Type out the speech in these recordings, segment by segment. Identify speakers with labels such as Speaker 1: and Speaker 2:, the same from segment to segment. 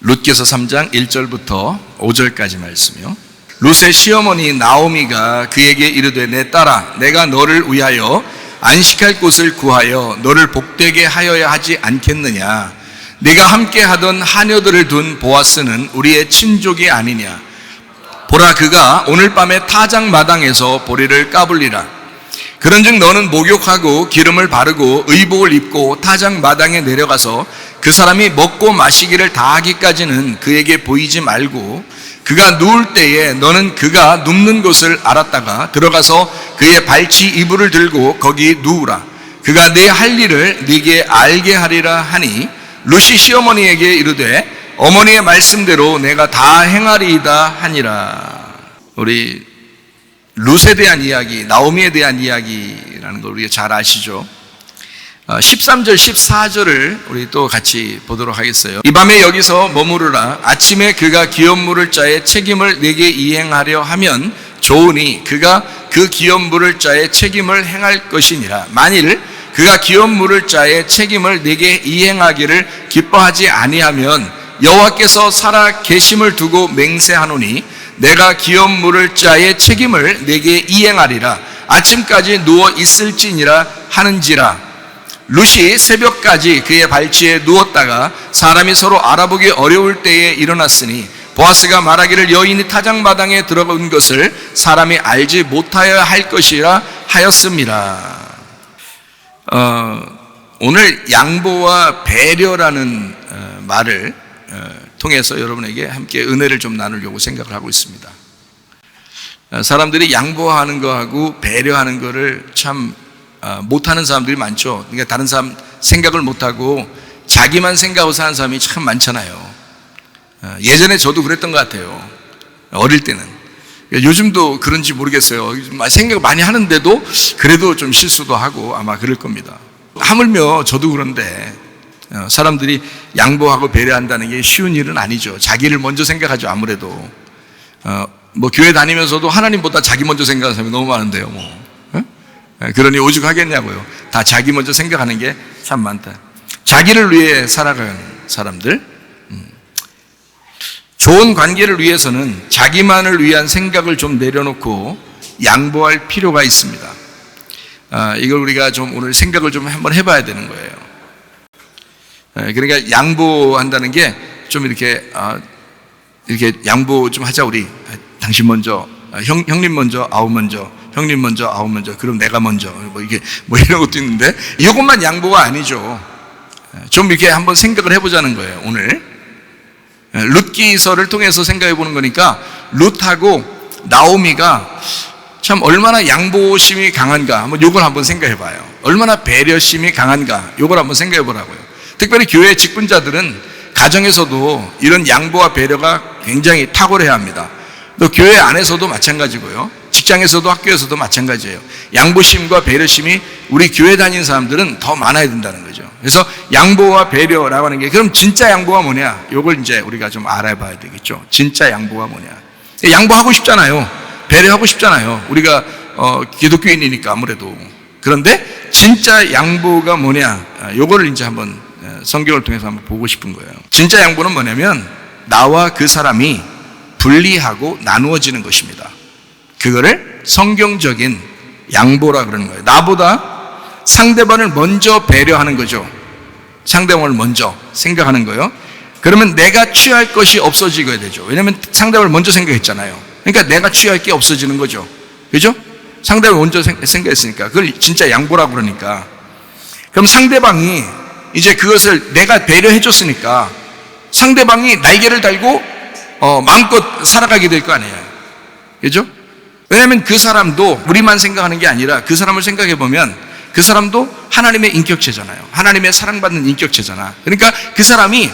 Speaker 1: 룻기서 3장 1절부터 5절까지 말씀이요. 룻의 시어머니 나오미가 그에게 이르되 내 딸아 내가 너를 위하여 안식할 곳을 구하여 너를 복되게 하여야 하지 않겠느냐. 네가 함께 하던 하녀들을 둔 보아스는 우리의 친족이 아니냐. 보라 그가 오늘 밤에 타작 마당에서 보리를 까불리라. 그런즉 너는 목욕하고 기름을 바르고 의복을 입고 타작 마당에 내려가서 그 사람이 먹고 마시기를 다하기까지는 그에게 보이지 말고 그가 누울 때에 너는 그가 눕는 곳을 알았다가 들어가서 그의 발치 이불을 들고 거기 누우라. 그가 내 할 일을 네게 알게 하리라 하니 룻이 시어머니에게 이르되 어머니의 말씀대로 내가 다 행하리이다 하니라. 우리 룻에 대한 이야기, 나오미에 대한 이야기라는 걸 우리가 잘 아시죠? 13절, 14절을 우리 또 같이 보도록 하겠어요. 이 밤에 여기서 머무르라. 아침에 그가 기업 물을 자의 책임을 내게 이행하려 하면 좋으니 그가 그 기업 물을 자의 책임을 행할 것이니라. 만일 그가 기업 물을 자의 책임을 내게 이행하기를 기뻐하지 아니하면 여호와께서 살아 계심을 두고 맹세하노니 내가 기업 물을 자의 책임을 내게 이행하리라. 아침까지 누워 있을지니라 하는지라. 룻이 새벽까지 그의 발치에 누웠다가 사람이 서로 알아보기 어려울 때에 일어났으니 보아스가 말하기를 여인이 타작마당에 들어간 것을 사람이 알지 못하여야 할 것이라 하였습니다. 오늘 양보와 배려라는 말을 통해서 여러분에게 함께 은혜를 좀 나누려고 생각을 하고 있습니다. 사람들이 양보하는 거하고 배려하는 거를 참 못하는 사람들이 많죠. 그러니까 다른 사람 생각을 못하고 자기만 생각하고 사는 사람이 참 많잖아요. 예전에 저도 그랬던 것 같아요. 어릴 때는. 요즘도 그런지 모르겠어요. 생각 많이 하는데도 그래도 좀 실수도 하고 아마 그럴 겁니다. 하물며 저도 그런데 사람들이 양보하고 배려한다는 게 쉬운 일은 아니죠. 자기를 먼저 생각하죠. 아무래도 뭐 교회 다니면서도 하나님보다 자기 먼저 생각하는 사람이 너무 많은데요. 그러니 오죽하겠냐고요. 다 자기 먼저 생각하는 게 참 많다. 자기를 위해 살아가는 사람들, 좋은 관계를 위해서는 자기만을 위한 생각을 좀 내려놓고 양보할 필요가 있습니다. 이걸 우리가 좀 오늘 생각을 좀 한번 해봐야 되는 거예요. 그러니까 양보한다는 게 좀 이렇게 양보 좀 하자. 우리 당신 먼저, 형님 먼저, 아우 먼저, 형님 먼저, 아우 먼저, 그럼 내가 먼저, 뭐 이런 것도 있는데 이것만 양보가 아니죠. 좀 이렇게 한번 생각을 해보자는 거예요. 오늘 룻기서를 통해서 생각해 보는 거니까 룻하고 나오미가 참 얼마나 양보심이 강한가 한번 요걸 한번 생각해 봐요. 얼마나 배려심이 강한가 요걸 한번 생각해 보라고요. 특별히 교회 직분자들은 가정에서도 이런 양보와 배려가 굉장히 탁월해야 합니다. 또 교회 안에서도 마찬가지고요. 직장에서도 학교에서도 마찬가지예요. 양보심과 배려심이 우리 교회 다니는 사람들은 더 많아야 된다는 거죠. 그래서 양보와 배려라고 하는 게 그럼 진짜 양보가 뭐냐? 요걸 이제 우리가 좀 알아봐야 되겠죠. 진짜 양보가 뭐냐? 양보하고 싶잖아요. 배려하고 싶잖아요. 우리가 기독교인이니까 아무래도. 그런데 진짜 양보가 뭐냐? 요거를 이제 한번 성경을 통해서 한번 보고 싶은 거예요. 진짜 양보는 뭐냐면 나와 그 사람이 분리하고 나누어지는 것입니다. 그거를 성경적인 양보라 그러는 거예요. 나보다 상대방을 먼저 배려하는 거죠. 상대방을 먼저 생각하는 거예요. 그러면 내가 취할 것이 없어지게 되죠. 왜냐하면 상대방을 먼저 생각했잖아요. 그러니까 내가 취할 게 없어지는 거죠. 그죠? 상대방을 먼저 생각했으니까 그걸 진짜 양보라고 그러니까. 그럼 상대방이 이제 그것을 내가 배려해 줬으니까 상대방이 날개를 달고 마음껏 살아가게 될 거 아니에요. 그죠? 왜냐하면 그 사람도 우리만 생각하는 게 아니라 그 사람을 생각해 보면 그 사람도 하나님의 인격체잖아요. 하나님의 사랑받는 인격체잖아. 그러니까 그 사람이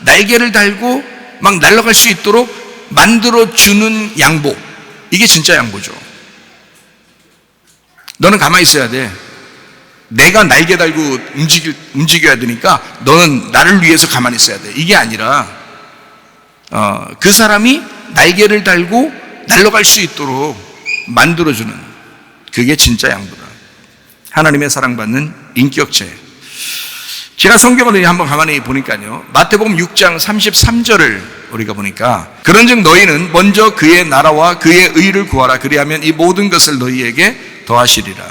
Speaker 1: 날개를 달고 막 날아갈 수 있도록 만들어주는 양보. 이게 진짜 양보죠. 너는 가만히 있어야 돼. 내가 날개 달고 움직여야 되니까 너는 나를 위해서 가만히 있어야 돼. 이게 아니라 그 사람이 날개를 달고 날아갈 수 있도록 만들어주는 그게 진짜 양보다. 하나님의 사랑받는 인격체. 제가 성경을 한번 가만히 보니까요, 마태복음 6장 33절을 우리가 보니까, 그런즉 너희는 먼저 그의 나라와 그의 의를 구하라. 그리하면 이 모든 것을 너희에게 더하시리라.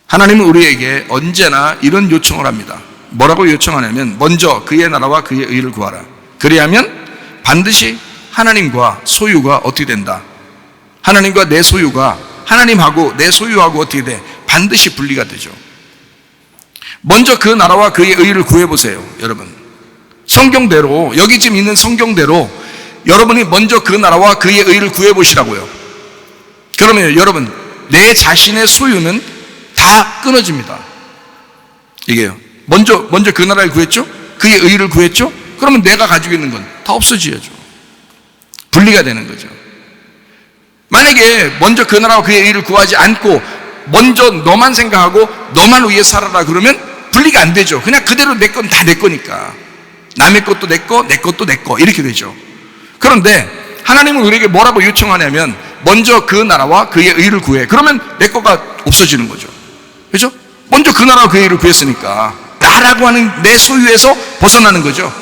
Speaker 1: 하나님은 우리에게 언제나 이런 요청을 합니다. 뭐라고 요청하냐면, 먼저 그의 나라와 그의 의를 구하라. 그리하면 반드시 하나님과 소유가 어떻게 된다? 하나님과 내 소유가, 하나님하고 내 소유하고 어떻게 돼? 반드시 분리가 되죠. 먼저 그 나라와 그의 의를 구해보세요, 여러분. 성경대로, 여기 지금 있는 성경대로 여러분이 먼저 그 나라와 그의 의를 구해보시라고요. 그러면 여러분, 내 자신의 소유는 다 끊어집니다. 이게요. 먼저 그 나라를 구했죠? 그의 의를 구했죠? 그러면 내가 가지고 있는 건 다 없어지죠. 분리가 되는 거죠. 만약에 먼저 그 나라와 그의 의를 구하지 않고 먼저 너만 생각하고 너만 위해 살아라 그러면 분리가 안 되죠. 그냥 그대로 내 건 다 내 거니까. 남의 것도 내 거, 내 것도 내 거, 이렇게 되죠. 그런데 하나님은 우리에게 뭐라고 요청하냐면, 먼저 그 나라와 그의 의를 구해. 그러면 내 거가 없어지는 거죠. 그렇죠? 먼저 그 나라와 그의 의를 구했으니까 나라고 하는 내 소유에서 벗어나는 거죠.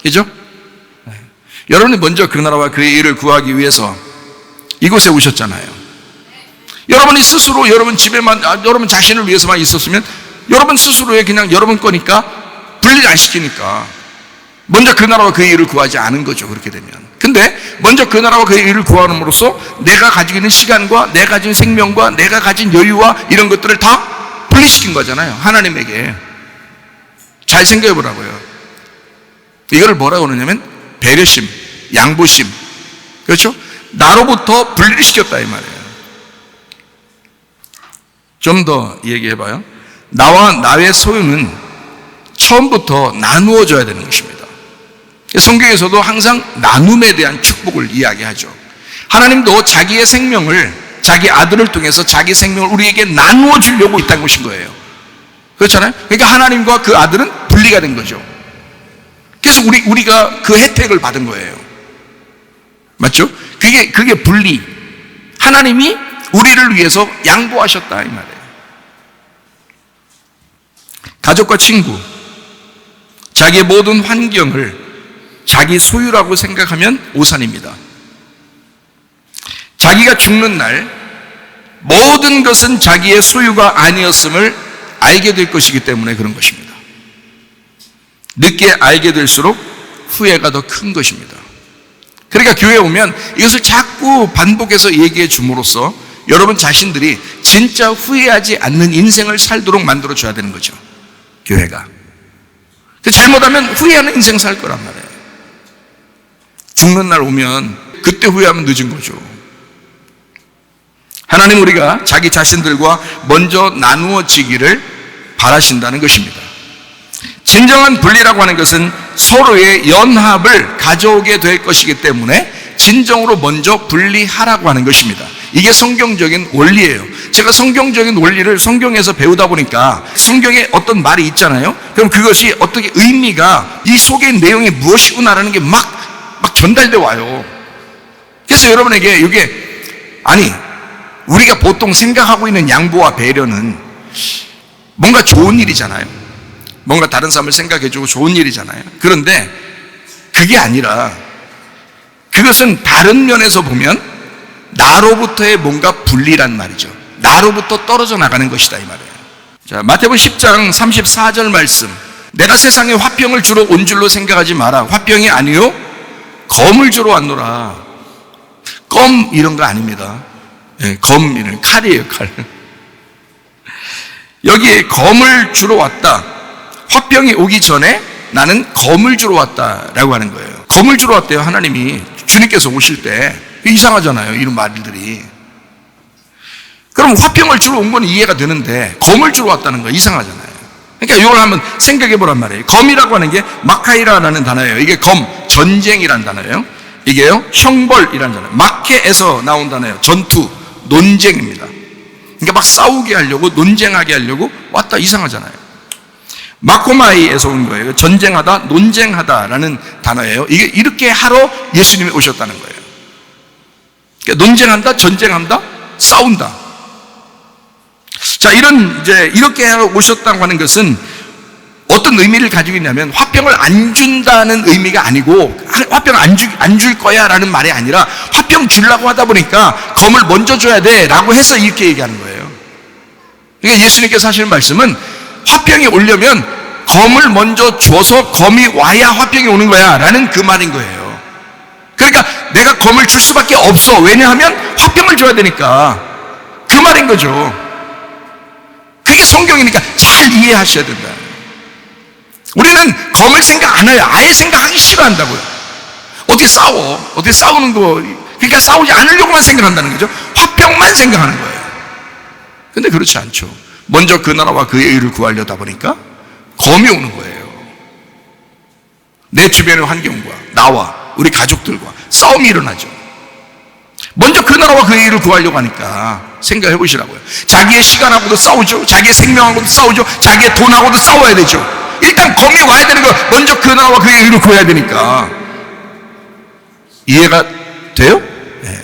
Speaker 1: 그렇죠? 여러분이 먼저 그 나라와 그의 의를 구하기 위해서 이곳에 오셨잖아요. 여러분이 스스로 여러분 집에만, 여러분 자신을 위해서만 있었으면 여러분 스스로의 그냥 여러분 거니까 분리를 안 시키니까 먼저 그 나라와 그의 의를 구하지 않은 거죠. 그렇게 되면. 근데 먼저 그 나라와 그의 의를 구함으로써 내가 가지고 있는 시간과 내가 가진 생명과 내가 가진 여유와 이런 것들을 다 분리시킨 거잖아요. 하나님에게. 잘 생각해 보라고요. 이거를 뭐라고 그러냐면 배려심, 양보심. 그렇죠? 나로부터 분리를 시켰다 이 말이에요. 좀 더 얘기해봐요. 나와 나의 소유는 처음부터 나누어져야 되는 것입니다. 성경에서도 항상 나눔에 대한 축복을 이야기하죠. 하나님도 자기의 생명을, 자기 아들을 통해서 자기 생명을 우리에게 나누어 주려고 있다는 것인 거예요. 그렇잖아요? 그러니까 하나님과 그 아들은 분리가 된 거죠. 그래서 우리가 그 혜택을 받은 거예요. 맞죠? 그게 분리. 하나님이 우리를 위해서 양보하셨다 이 말이에요. 가족과 친구, 자기의 모든 환경을 자기 소유라고 생각하면 오산입니다. 자기가 죽는 날 모든 것은 자기의 소유가 아니었음을 알게 될 것이기 때문에 그런 것입니다. 늦게 알게 될수록 후회가 더 큰 것입니다. 그러니까 교회에 오면 이것을 자꾸 반복해서 얘기해 줌으로써 여러분 자신들이 진짜 후회하지 않는 인생을 살도록 만들어 줘야 되는 거죠. 교회가. 잘못하면 후회하는 인생 살 거란 말이에요. 죽는 날 오면 그때 후회하면 늦은 거죠. 하나님 우리가 자기 자신들과 먼저 나누어지기를 바라신다는 것입니다. 진정한 분리라고 하는 것은 서로의 연합을 가져오게 될 것이기 때문에 진정으로 먼저 분리하라고 하는 것입니다. 이게 성경적인 원리예요. 제가 성경적인 원리를 성경에서 배우다 보니까 성경에 어떤 말이 있잖아요. 그럼 그것이 어떻게 의미가 이 속의 내용이 무엇이구나라는 게 막 전달돼 와요. 그래서 여러분에게 이게 우리가 보통 생각하고 있는 양보와 배려는 뭔가 좋은 일이잖아요. 뭔가 다른 사람을 생각해주고 좋은 일이잖아요. 그런데 그게 아니라 그것은 다른 면에서 보면 나로부터의 뭔가 분리란 말이죠. 나로부터 떨어져 나가는 것이다 이 말이에요. 자, 마태복음 10장 34절 말씀. 내가 세상에 화평을 주러 온 줄로 생각하지 마라. 화평이 아니요 검을 주러 왔노라. 검 이런 거 아닙니다. 검 이런 칼이에요, 칼. 여기에 검을 주러 왔다. 화평이 오기 전에 나는 검을 주러 왔다라고 하는 거예요. 검을 주러 왔대요. 하나님이 주님께서 오실 때. 이상하잖아요, 이런 말들이. 그럼 화평을 주러 온 건 이해가 되는데 검을 주러 왔다는 거 이상하잖아요. 그러니까 이걸 한번 생각해 보란 말이에요. 검이라고 하는 게 마카이라라는 단어예요. 이게 검, 전쟁이라는 단어예요. 이게요, 형벌이라는 단어예요. 마케에서 나온 단어예요. 전투, 논쟁입니다. 그러니까 막 싸우게 하려고, 논쟁하게 하려고 왔다. 이상하잖아요. 마코마이에서 온 거예요. 전쟁하다, 논쟁하다라는 단어예요. 이게 이렇게 하러 예수님이 오셨다는 거예요. 그러니까 논쟁한다, 전쟁한다, 싸운다. 자, 이렇게 오셨다고 하는 것은 어떤 의미를 가지고 있냐면 화평을 안 준다는 의미가 아니고 화평 안 줄 거야 라는 말이 아니라 화평 주려고 하다 보니까 검을 먼저 줘야 돼 라고 해서 이렇게 얘기하는 거예요. 그러니까 예수님께서 하시는 말씀은 화평이 오려면 검을 먼저 줘서 검이 와야 화평이 오는 거야 라는 그 말인 거예요. 그러니까 내가 검을 줄 수밖에 없어. 왜냐하면 화평을 줘야 되니까. 그 말인 거죠. 그게 성경이니까 잘 이해하셔야 된다. 우리는 검을 생각 안 해요. 아예 생각하기 싫어한다고요. 어떻게 싸워? 어떻게 싸우는 거, 그러니까 싸우지 않으려고만 생각한다는 거죠. 화평만 생각하는 거예요. 근데 그렇지 않죠. 먼저 그 나라와 그의 의를 구하려다 보니까 검이 오는 거예요. 내 주변의 환경과 나와 우리 가족들과 싸움이 일어나죠. 먼저 그 나라와 그의 의를 구하려고 하니까 생각해 보시라고요. 자기의 시간하고도 싸우죠. 자기의 생명하고도 싸우죠. 자기의 돈하고도 싸워야 되죠. 일단 검이 와야 되는 거, 먼저 그 나라와 그의 의를 구해야 되니까. 이해가 돼요? 네.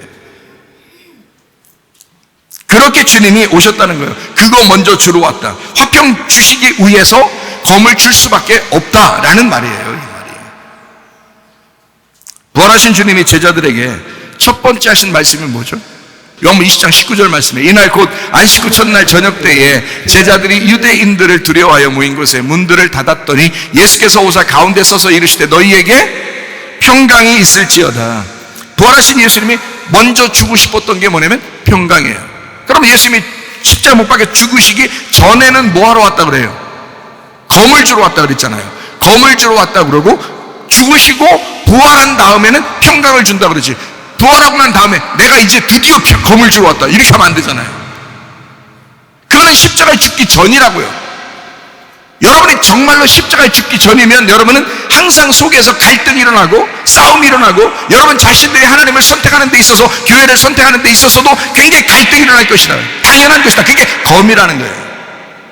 Speaker 1: 그렇게 주님이 오셨다는 거예요. 그거 먼저 주러 왔다. 화평 주시기 위해서 검을 줄 수밖에 없다라는 말이에요. 이 말이. 부활하신 주님이 제자들에게 첫 번째 하신 말씀이 뭐죠? 요한복음 20장 19절 말씀에 이날 곧 안식 후 첫날 저녁 때에 제자들이 유대인들을 두려워하여 모인 곳에 문들을 닫았더니 예수께서 오사 가운데 서서 이르시되 너희에게 평강이 있을지어다. 부활하신 예수님이 먼저 주고 싶었던 게 뭐냐면 평강이에요. 그럼 예수님이 십자가 못 박혀 죽으시기 전에는 뭐 하러 왔다 그래요? 검을 주러 왔다 그랬잖아요. 검을 주러 왔다 그러고 죽으시고 부활한 다음에는 평강을 준다 그러지. 부활하고 난 다음에 내가 이제 드디어 검을 주러 왔다 이렇게 하면 안 되잖아요. 그거는 십자가에 죽기 전이라고요. 여러분이 정말로 십자가에 죽기 전이면 여러분은 항상 속에서 갈등이 일어나고 싸움이 일어나고 여러분 자신들이 하나님을 선택하는 데 있어서 교회를 선택하는 데 있어서도 굉장히 갈등이 일어날 것이다. 당연한 것이다. 그게 검이라는 거예요.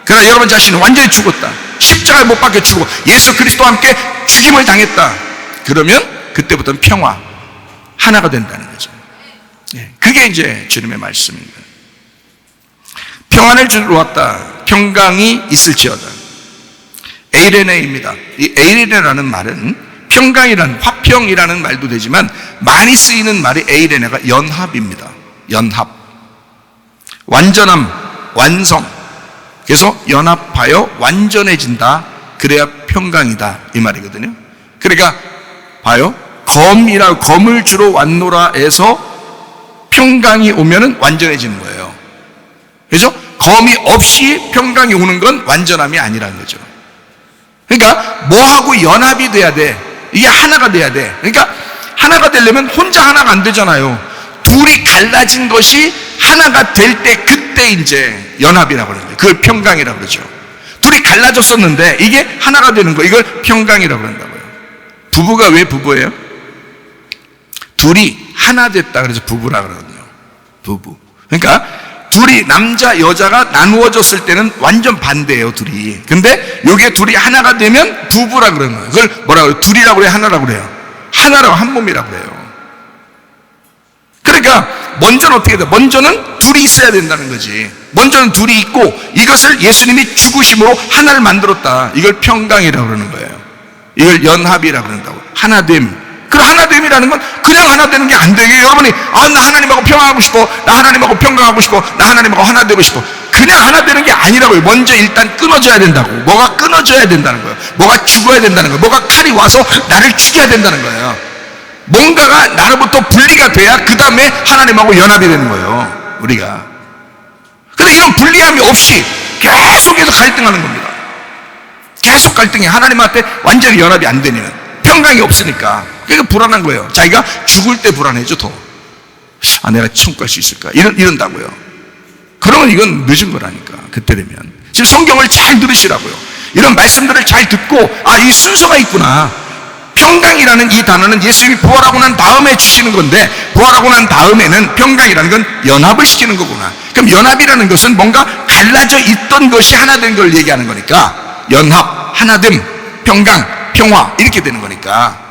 Speaker 1: 그러나 여러분 자신은 완전히 죽었다. 십자가에 못 박혀 죽고 예수 그리스도와 함께 죽임을 당했다. 그러면 그때부터는 평화, 하나가 된다는 거죠. 그게 이제 주님의 말씀입니다. 평안을 주러 왔다. 평강이 있을지어다. 에이레네입니다. 이 에이레네라는 말은 평강이라는, 화평이라는 말도 되지만 많이 쓰이는 말이 에이레네가 연합입니다. 연합. 완전함, 완성. 그래서 연합하여 완전해진다. 그래야 평강이다. 이 말이거든요. 그러니까 봐요. 검을 주러 왔노라 해서 평강이 오면은 완전해지는 거예요. 그죠? 검이 없이 평강이 오는 건 완전함이 아니라는 거죠. 그러니까 뭐하고 연합이 돼야 돼. 이게 하나가 돼야 돼. 그러니까 하나가 되려면 혼자 하나가 안 되잖아요. 둘이 갈라진 것이 하나가 될 때 그때 이제 연합이라고 그러는 거예요. 그걸 평강이라고 그러죠. 둘이 갈라졌었는데 이게 하나가 되는 거, 이걸 평강이라고 그런다고요. 부부가 왜 부부예요? 둘이 하나 됐다 그래서 부부라고 그러거든요. 부부. 그러니까 둘이 남자 여자가 나누어졌을 때는 완전 반대예요. 둘이. 근데 요게 둘이 하나가 되면 부부라고 그러는 거예요. 그걸 뭐라고 그래요? 둘이라고 그래요? 하나라고 그래요? 하나라고, 한 몸이라고 그래요. 그러니까 먼저는 어떻게 돼? 먼저는 둘이 있어야 된다는 거지. 먼저는 둘이 있고 이것을 예수님이 죽으심으로 하나를 만들었다. 이걸 평강이라고 그러는 거예요. 이걸 연합이라고 그런다고. 하나됨. 그 하나됨이라는 건 그냥 하나 되는 게 안 되게 여러분이 나 하나님하고 평화하고 싶어, 나 하나님하고 평강하고 싶어, 나 하나님하고 하나 되고 싶어. 그냥 하나 되는 게 아니라고요. 먼저 일단 끊어져야 된다고. 뭐가 끊어져야 된다는 거예요. 뭐가 죽어야 된다는 거예요. 뭐가 칼이 와서 나를 죽여야 된다는 거예요. 뭔가가 나로부터 분리가 돼야 그 다음에 하나님하고 연합이 되는 거예요. 우리가. 근데 이런 분리함이 없이 계속해서 갈등하는 겁니다. 계속 갈등해. 하나님한테 완전히 연합이 안 되면 평강이 없으니까. 그러니까 불안한 거예요. 자기가 죽을 때 불안해져 더. 내가 천국 갈 수 있을까? 이런다고요. 그러면 이건 늦은 거라니까. 그때 되면. 지금 성경을 잘 들으시라고요. 이런 말씀들을 잘 듣고 이 순서가 있구나. 평강이라는 이 단어는 예수님이 부활하고 난 다음에 주시는 건데 부활하고 난 다음에는 평강이라는 건 연합을 시키는 거구나. 그럼 연합이라는 것은 뭔가 갈라져 있던 것이 하나 된 걸 얘기하는 거니까 연합, 하나됨, 평강, 평화 이렇게 되는 거니까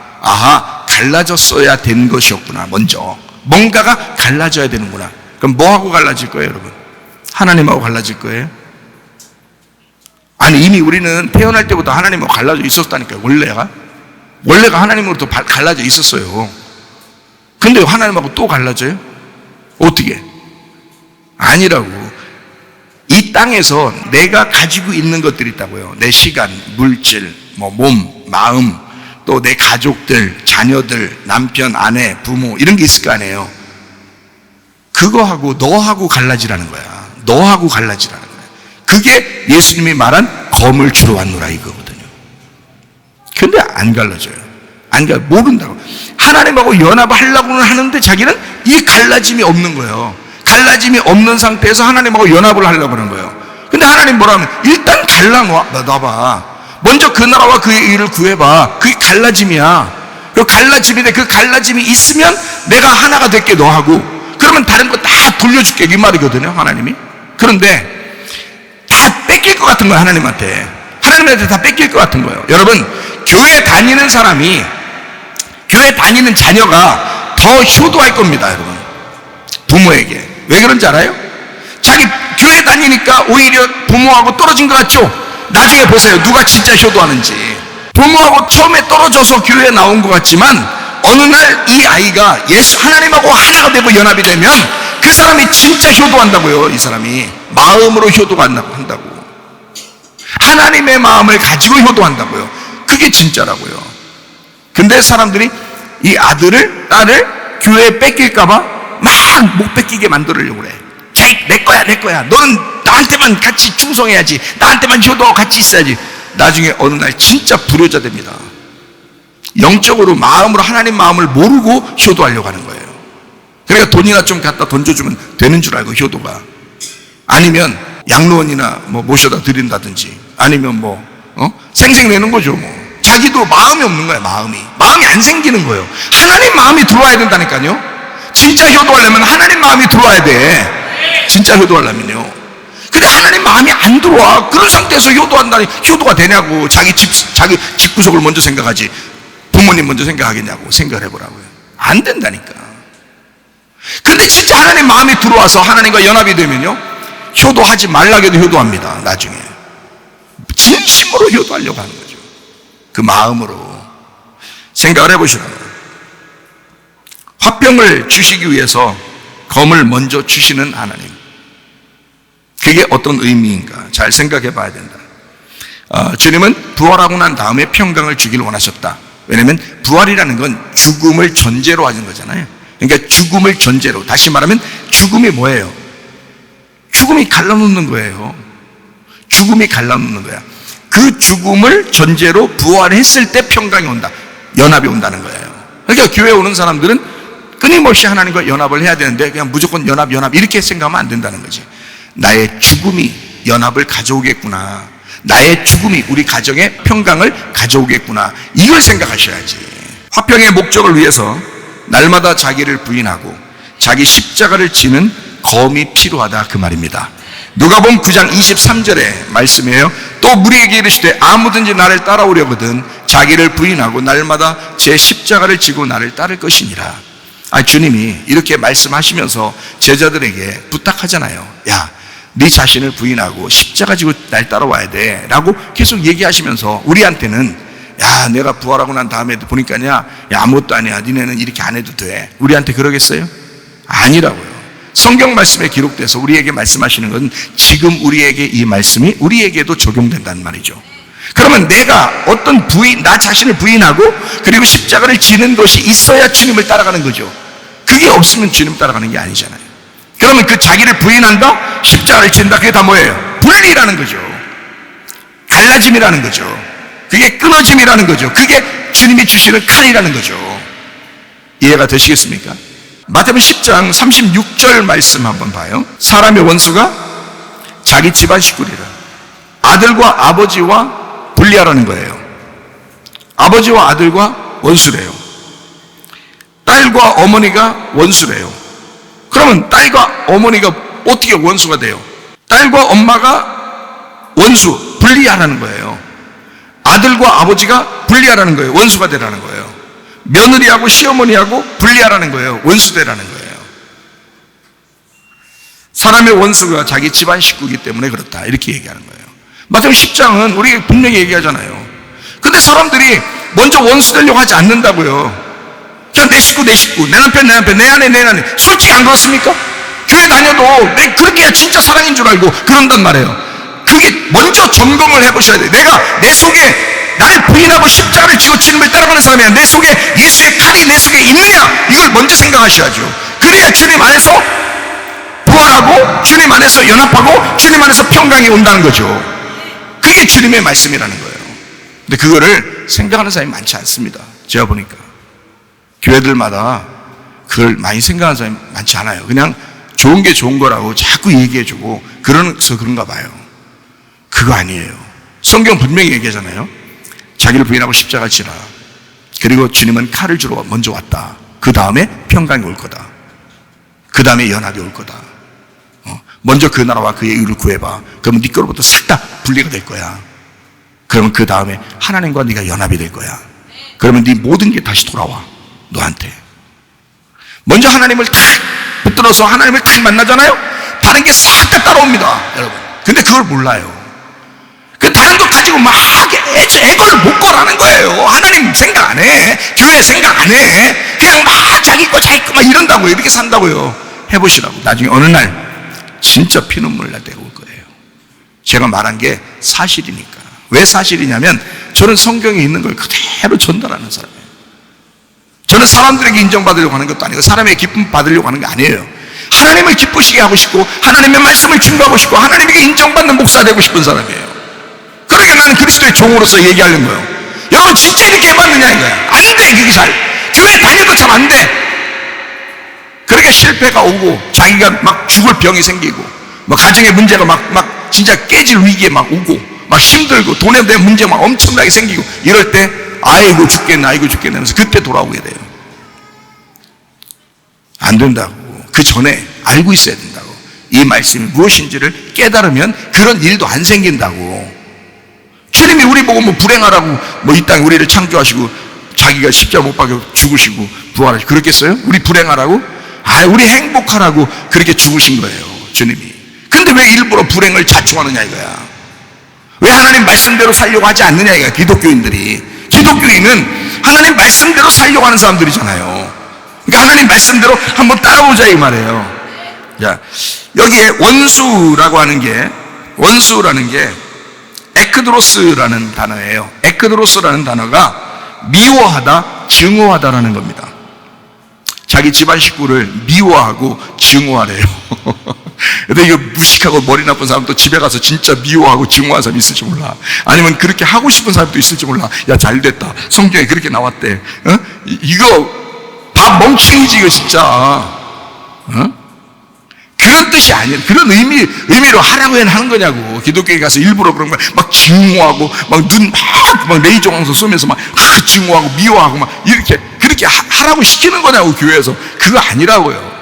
Speaker 1: 갈라졌어야 된 것이었구나. 먼저 뭔가가 갈라져야 되는구나. 그럼 뭐하고 갈라질 거예요 여러분? 하나님하고 갈라질 거예요? 아니, 이미 우리는 태어날 때부터 하나님하고 갈라져 있었다니까요. 원래가 하나님으로부터 갈라져 있었어요. 근데 하나님하고 또 갈라져요? 어떻게? 아니라고. 이 땅에서 내가 가지고 있는 것들이 있다고요. 내 시간, 물질, 몸, 마음, 또 내 가족들, 자녀들, 남편, 아내, 부모, 이런 게 있을 거 아니에요. 그거하고 너하고 갈라지라는 거야. 너하고 갈라지라는 거야. 그게 예수님이 말한 검을 주러 왔노라 이거거든요. 근데 안 갈라져요. 모른다고. 하나님하고 연합하려고는 하는데 자기는 이 갈라짐이 없는 거예요. 갈라짐이 없는 상태에서 하나님하고 연합을 하려고 하는 거예요. 근데 하나님 뭐라 하면 일단 갈라놔봐. 먼저 그 나라와 그의 일을 구해봐. 그게 갈라짐이야. 그 갈라짐인데 그 갈라짐이 있으면 내가 하나가 될게 너하고, 그러면 다른 거 다 돌려줄게 이 말이거든요, 하나님이. 그런데 다 뺏길 것 같은 거예요, 하나님한테 다 뺏길 것 같은 거예요. 여러분, 교회 다니는 사람이, 교회 다니는 자녀가 더 효도할 겁니다, 여러분. 부모에게. 왜 그런지 알아요? 자기 교회 다니니까 오히려 부모하고 떨어진 것 같죠? 나중에 보세요, 누가 진짜 효도하는지. 부모하고 처음에 떨어져서 교회에 나온 것 같지만 어느 날 이 아이가 하나님하고 하나가 되고 연합이 되면 그 사람이 진짜 효도한다고요. 이 사람이 마음으로 효도가 한다고. 하나님의 마음을 가지고 효도한다고요. 그게 진짜라고요. 근데 사람들이 이 아들을, 딸을 교회에 뺏길까봐 막 못 뺏기게 만들려고 그래. 내 거야. 너는 나한테만 같이 충성해야지. 나한테만 효도하고 같이 있어야지. 나중에 어느 날 진짜 불효자 됩니다. 영적으로 마음으로 하나님 마음을 모르고 효도하려고 하는 거예요. 그러니까 돈이나 좀 갖다 던져주면 되는 줄 알고 효도가. 아니면 양로원이나 모셔다 드린다든지, 아니면 생색내는 거죠. 자기도 마음이 없는 거예요. 마음이 안 생기는 거예요. 하나님 마음이 들어와야 된다니까요. 진짜 효도하려면 하나님 마음이 들어와야 돼. 진짜 효도하려면요. 근데 하나님 마음이 안 들어와. 그런 상태에서 효도한다니 효도가 되냐고. 자기 집구석을 먼저 생각하지 부모님 먼저 생각하겠냐고. 생각을 해보라고요. 안 된다니까. 근데 진짜 하나님 마음이 들어와서 하나님과 연합이 되면요, 효도하지 말라고 해도 효도합니다. 나중에 진심으로 효도하려고 하는 거죠. 그 마음으로. 생각을 해보시라고요. 화병을 주시기 위해서 검을 먼저 주시는 하나님. 그게 어떤 의미인가 잘 생각해 봐야 된다. 주님은 부활하고 난 다음에 평강을 주기를 원하셨다. 왜냐하면 부활이라는 건 죽음을 전제로 하는 거잖아요. 그러니까 죽음을 전제로, 다시 말하면 죽음이 뭐예요? 죽음이 갈라놓는 거예요. 죽음이 갈라놓는 거야. 그 죽음을 전제로 부활했을 때 평강이 온다. 연합이 온다는 거예요. 그러니까 교회에 오는 사람들은 끊임없이 하나님과 연합을 해야 되는데 그냥 무조건 연합 이렇게 생각하면 안 된다는 거지. 나의 죽음이 연합을 가져오겠구나. 나의 죽음이 우리 가정의 평강을 가져오겠구나. 이걸 생각하셔야지. 화평의 목적을 위해서 날마다 자기를 부인하고 자기 십자가를 지는 검이 필요하다, 그 말입니다. 누가복음 9장 23절의 말씀이에요. 또 무리에게 이르시되 아무든지 나를 따라오려거든 자기를 부인하고 날마다 제 십자가를 지고 나를 따를 것이니라. 주님이 이렇게 말씀하시면서 제자들에게 부탁하잖아요. 야, 네 자신을 부인하고 십자가 지고 날 따라와야 돼 라고 계속 얘기하시면서 우리한테는, 야, 내가 부활하고 난 다음에 보니까 야, 아무것도 아니야, 니네는 이렇게 안 해도 돼, 우리한테 그러겠어요? 아니라고요. 성경 말씀에 기록돼서 우리에게 말씀하시는 것은 지금 우리에게 이 말씀이 우리에게도 적용된다는 말이죠. 그러면 내가 나 자신을 부인하고 그리고 십자가를 지는 것이 있어야 주님을 따라가는 거죠. 그게 없으면 주님 따라가는 게 아니잖아요. 그러면 그 자기를 부인한다, 십자가를 진다, 그게 다 뭐예요? 분리라는 거죠. 갈라짐이라는 거죠. 그게 끊어짐이라는 거죠. 그게 주님이 주시는 칼이라는 거죠. 이해가 되시겠습니까? 마태복음 10장 36절 말씀 한번 봐요. 사람의 원수가 자기 집안 식구리라. 아들과 아버지와 분리하라는 거예요. 아버지와 아들과 원수래요. 딸과 어머니가 원수래요. 그러면 딸과 어머니가 어떻게 원수가 돼요? 딸과 엄마가 원수, 분리하라는 거예요. 아들과 아버지가 분리하라는 거예요. 원수가 되라는 거예요. 며느리하고 시어머니하고 분리하라는 거예요. 원수되라는 거예요. 사람의 원수가 자기 집안 식구이기 때문에 그렇다, 이렇게 얘기하는 거예요. 마태복음 10장은 우리가 분명히 얘기하잖아요. 근데 사람들이 먼저 원수 되려고 하지 않는다고요. 그냥 내 식구, 내 남편, 내 아내. 솔직히 안 그렇습니까? 교회 다녀도 내 그렇게 해야 진짜 사랑인 줄 알고 그런단 말이에요. 그게 먼저 점검을 해보셔야 돼요. 내가 내 속에 나를 부인하고 십자가를 지고 주님을 따라가는 사람이야. 내 속에 예수의 칼이 내 속에 있느냐, 이걸 먼저 생각하셔야죠. 그래야 주님 안에서 부활하고 주님 안에서 연합하고 주님 안에서 평강이 온다는 거죠. 그게 주님의 말씀이라는 거예요. 근데 그거를 생각하는 사람이 많지 않습니다. 제가 보니까 교회들마다 그걸 많이 생각하는 사람이 많지 않아요. 그냥 좋은 게 좋은 거라고 자꾸 얘기해주고 그래서 그런가 봐요. 그거 아니에요. 성경 분명히 얘기하잖아요. 자기를 부인하고 십자가 지라. 그리고 주님은 칼을 주러 먼저 왔다. 그 다음에 평강이 올 거다. 그 다음에 연합이 올 거다. 먼저 그 나라와 그의 의를 구해봐. 그러면 네 거로부터 싹 다 분리가 될 거야. 그러면 그 다음에 하나님과 네가 연합이 될 거야. 그러면 네 모든 게 다시 돌아와. 너한테. 먼저 하나님을 탁 붙들어서 하나님을 탁 만나잖아요. 다른 게 싹 다 따라옵니다, 여러분. 근데 그걸 몰라요. 그 다른 거 가지고 막 애걸 못 거라는 거예요. 하나님 생각 안 해. 교회 생각 안 해. 그냥 막 자기 거 막 이런다고요. 이렇게 산다고요. 해보시라고. 나중에 어느 날 진짜 피눈물 날 때가 올 거예요. 제가 말한 게 사실이니까. 왜 사실이냐면 저는 성경에 있는 걸 그대로 전달하는 사람이에요. 저는 사람들에게 인정받으려고 하는 것도 아니고 사람의 기쁨 받으려고 하는 게 아니에요. 하나님을 기쁘시게 하고 싶고 하나님의 말씀을 증거하고 싶고 하나님에게 인정받는 목사 되고 싶은 사람이에요. 그러니까 나는 그리스도의 종으로서 얘기하는 거예요. 여러분 진짜 이렇게 해봤느냐 이거야. 안 돼. 그게 잘 교회 다녀도 잘 안 돼. 그러니까 실패가 오고 자기가 막 죽을 병이 생기고 뭐 가정의 문제가 막 진짜 깨질 위기에 막 오고 막 힘들고 돈에 대한 문제가 막 엄청나게 생기고 이럴 때 아이고 죽겠네 하면서 그때 돌아오게 돼요. 안 된다고. 그 전에 알고 있어야 된다고. 이 말씀이 무엇인지를 깨달으면 그런 일도 안 생긴다고. 주님이 우리 보고 뭐 불행하라고 뭐 이 땅에 우리를 창조하시고 자기가 십자가 못 박혀 죽으시고 부활하시고 그랬겠어요? 우리 불행하라고? 우리 행복하라고 그렇게 죽으신 거예요, 주님이. 근데 왜 일부러 불행을 자충하느냐 이거야. 왜 하나님 말씀대로 살려고 하지 않느냐 이거야. 기독교인은 하나님 말씀대로 살려고 하는 사람들이잖아요. 그러니까 하나님 말씀대로 한번 따라보자 이 말이에요. 자, 여기에 원수라고 하는 게 에크드로스라는 단어예요. 에크드로스라는 단어가 미워하다, 증오하다라는 겁니다. 자기 집안 식구를 미워하고 증오하래요. 근데 이거 무식하고 머리 나쁜 사람도 집에 가서 진짜 미워하고 증오하는 사람이 있을지 몰라. 아니면 그렇게 하고 싶은 사람도 있을지 몰라. 야, 잘됐다. 성경에 그렇게 나왔대. 이거 다 멍청이지 이거 진짜. 그런 뜻이 아니에요. 그런 의미로 하라고 하는 거냐고. 기독교에 가서 일부러 그런 거 막 증오하고 막 눈 막 레이저 광선 쏘면서 막 증오하고 미워하고 막 이렇게 그렇게 하라고 시키는 거냐고 교회에서. 그거 아니라고요.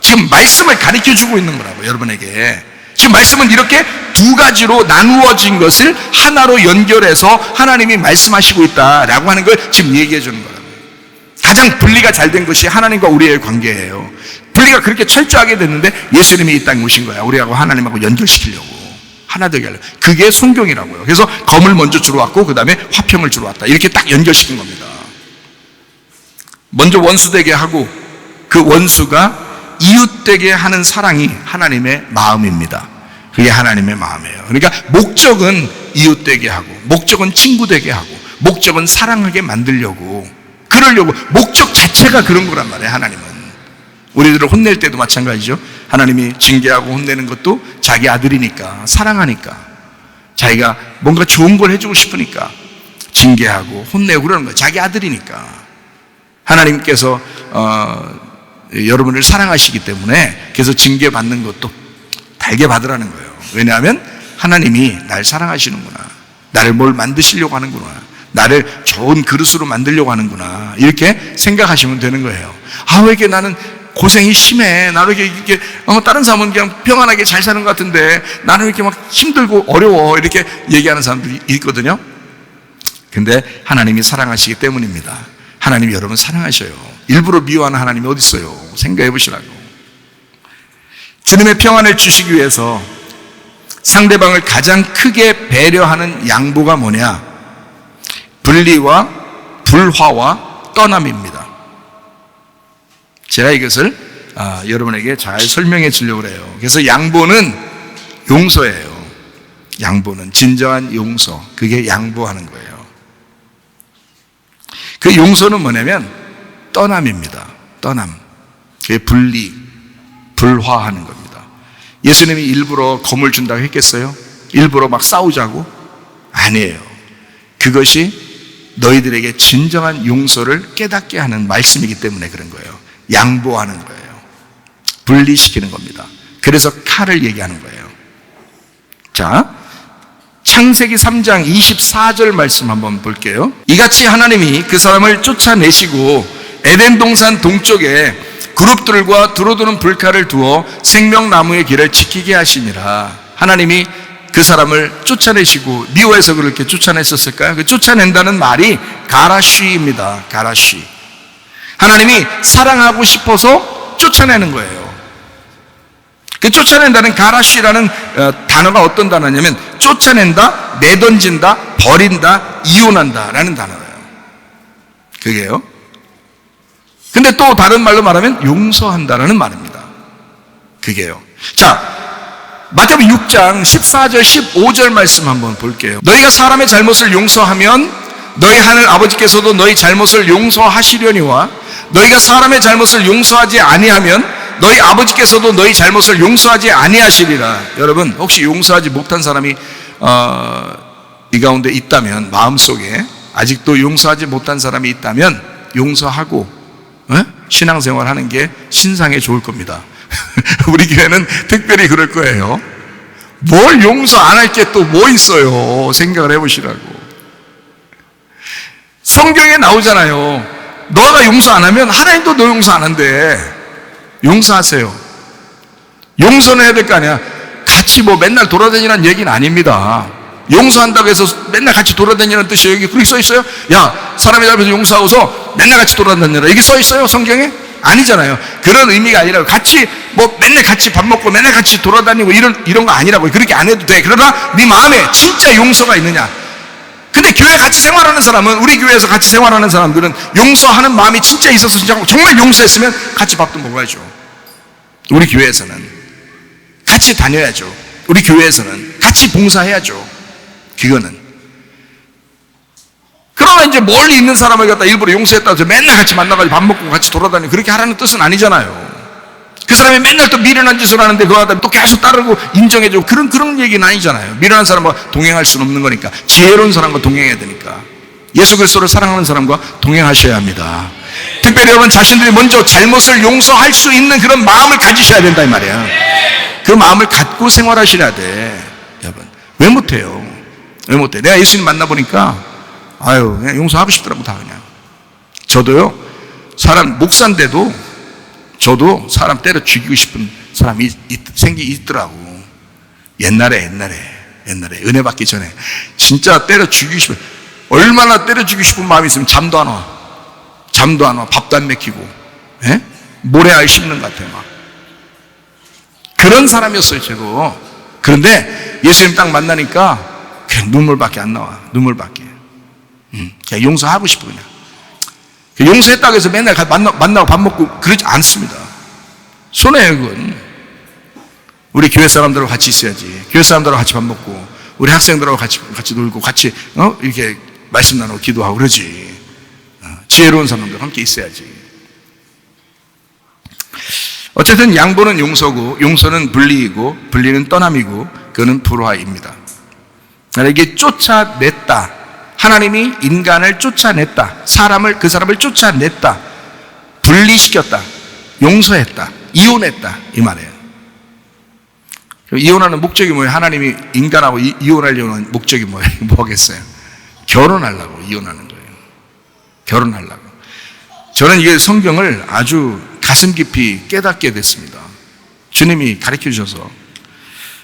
Speaker 1: 지금 말씀을 가르쳐 주고 있는 거라고 여러분에게. 지금 말씀은 이렇게 두 가지로 나누어진 것을 하나로 연결해서 하나님이 말씀하시고 있다라고 하는 걸 지금 얘기해 주는 거라고. 가장 분리가 잘 된 것이 하나님과 우리의 관계예요. 분리가 그렇게 철저하게 됐는데 예수님이 이 땅에 오신 거야. 우리하고 하나님하고 연결시키려고. 하나 되게 하려고. 그게 성경이라고요. 그래서 검을 먼저 주러 왔고 그 다음에 화평을 주러 왔다. 이렇게 딱 연결시킨 겁니다. 먼저 원수 되게 하고 그 원수가 이웃 되게 하는 사랑이 하나님의 마음입니다. 그게 하나님의 마음이에요. 그러니까 목적은 이웃 되게 하고 목적은 친구 되게 하고 목적은 사랑하게 만들려고 그러려고 목적 자체가 그런 거란 말이에요. 하나님은 우리들을 혼낼 때도 마찬가지죠. 하나님이 징계하고 혼내는 것도 자기 아들이니까 사랑하니까 자기가 뭔가 좋은 걸 해주고 싶으니까 징계하고 혼내고 그러는 거예요. 자기 아들이니까. 하나님께서 여러분을 사랑하시기 때문에 그래서 징계받는 것도 달게 받으라는 거예요. 왜냐하면 하나님이 날 사랑하시는구나. 나를 뭘 만드시려고 하는구나. 나를 좋은 그릇으로 만들려고 하는구나. 이렇게 생각하시면 되는 거예요. 왜 이렇게 나는 고생이 심해. 나는 이렇게 다른 사람은 그냥 평안하게 잘 사는 것 같은데 나는 이렇게 막 힘들고 어려워. 이렇게 얘기하는 사람들이 있거든요. 근데 하나님이 사랑하시기 때문입니다. 하나님이 여러분 사랑하셔요. 일부러 미워하는 하나님이 어디 있어요? 생각해 보시라고. 주님의 평안을 주시기 위해서 상대방을 가장 크게 배려하는 양보가 뭐냐? 분리와 불화와 떠남입니다. 제가 이것을 여러분에게 잘 설명해 주려고 해요. 그래서 양보는 용서예요. 양보는 진정한 용서. 그게 양보하는 거예요. 그 용서는 뭐냐면 떠남입니다. 떠남. 그게 분리, 불화하는 겁니다. 예수님이 일부러 검을 준다고 했겠어요? 일부러 막 싸우자고? 아니에요. 그것이 너희들에게 진정한 용서를 깨닫게 하는 말씀이기 때문에 그런 거예요. 양보하는 거예요. 분리시키는 겁니다. 그래서 칼을 얘기하는 거예요. 자, 창세기 3장 24절 말씀 한번 볼게요. 이같이 하나님이 그 사람을 쫓아내시고 에덴 동산 동쪽에 그룹들과 두루두는 불칼을 두어 생명나무의 길을 지키게 하시니라. 하나님이 그 사람을 쫓아내시고 미워해서 그렇게 쫓아냈었을까요? 그 쫓아낸다는 말이 가라쉬입니다. 가라쉬. 하나님이 사랑하고 싶어서 쫓아내는 거예요. 그 쫓아낸다는 가라쉬라는 단어가 어떤 단어냐면 쫓아낸다, 내던진다, 버린다, 이혼한다 라는 단어예요. 그게요. 근데 또 다른 말로 말하면 용서한다라는 말입니다. 그게요. 자, 마태복음 6장 14절 15절 말씀 한번 볼게요. 너희가 사람의 잘못을 용서하면 너희 하늘 아버지께서도 너희 잘못을 용서하시려니와 너희가 사람의 잘못을 용서하지 아니하면 너희 아버지께서도 너희 잘못을 용서하지 아니하시리라. 여러분, 혹시 용서하지 못한 사람이 이 가운데 있다면, 마음속에 아직도 용서하지 못한 사람이 있다면 용서하고 신앙생활 하는 게 신상에 좋을 겁니다. 우리 교회는 특별히 그럴 거예요. 뭘 용서 안 할 게 또 뭐 있어요? 생각을 해보시라고. 성경에 나오잖아요. 너가 용서 안 하면 하나님도 너 용서 안 한대. 용서하세요. 용서는 해야 될 거 아니야. 같이 뭐 맨날 돌아다니라는 얘기는 아닙니다. 용서한다고 해서 맨날 같이 돌아다니는 뜻이 여기 그렇게 써 있어요? 야, 사람이 잘못해서 용서하고서 맨날 같이 돌아다니라. 여기 써 있어요? 성경에? 아니잖아요. 그런 의미가 아니라고. 같이 뭐 맨날 같이 밥 먹고 맨날 같이 돌아다니고 이런 거 아니라고. 그렇게 안 해도 돼. 그러나 네 마음에 진짜 용서가 있느냐? 근데 교회 같이 생활하는 사람은, 우리 교회에서 같이 생활하는 사람들은 용서하는 마음이 진짜 있어서 진짜 정말 용서했으면 같이 밥도 먹어야죠. 우리 교회에서는 같이 다녀야죠. 우리 교회에서는 같이 봉사해야죠. 그거는. 그러면 이제 멀리 있는 사람을 갖다 일부러 용서했다고 해서 맨날 같이 만나가지고 밥 먹고 같이 돌아다니고 그렇게 하라는 뜻은 아니잖아요. 그 사람이 맨날 또 미련한 짓을 하는데 그거 하다 또 계속 따르고 인정해주고 그런 얘기는 아니잖아요. 미련한 사람과 동행할 수는 없는 거니까. 지혜로운 사람과 동행해야 되니까. 예수 그리스도를 사랑하는 사람과 동행하셔야 합니다. 특별히 여러분 자신들이 먼저 잘못을 용서할 수 있는 그런 마음을 가지셔야 된다 이 말이에요. 그 마음을 갖고 생활하셔야 돼. 여러분 왜 못해요? 왜 못해? 내가 예수님 만나보니까 그냥 용서하고 싶더라고. 다 그냥. 저도요, 사람 목사인데도 저도 사람 때려 죽이고 싶은 사람이 있더라고. 옛날에 은혜 받기 전에 진짜 때려 죽이고 싶은, 얼마나 때려 죽이고 싶은 마음이 있으면 잠도 안 와. 밥도 안 먹히고, 모래알 씹는 것 같아요. 막 그런 사람이었어요. 저도. 그런데 예수님 딱 만나니까 그냥 눈물밖에 안 나와. 눈물밖에. 그냥 용서하고 싶어. 그냥 용서했다고 해서 맨날 만나고 밥 먹고 그러지 않습니다. 손해예요. 그건. 우리 교회 사람들하고 같이 있어야지. 교회 사람들하고 같이 밥 먹고 우리 학생들하고 같이 놀고 같이 이렇게 말씀 나누고 기도하고 그러지. 지혜로운 사람들과 함께 있어야지. 어쨌든 양보는 용서고, 용서는 분리이고, 분리는 떠남이고, 그거는 불화입니다. 이게 쫓아냈다. 하나님이 인간을 쫓아냈다. 그 사람을 쫓아냈다. 분리시켰다. 용서했다. 이혼했다. 이 말이에요. 이혼하는 목적이 뭐예요? 하나님이 인간하고 이혼하려는 목적이 뭐예요? 뭐겠어요? 결혼하려고 이혼하는 거예요. 결혼하려고. 저는 이게 성경을 아주 가슴 깊이 깨닫게 됐습니다. 주님이 가르쳐 주셔서.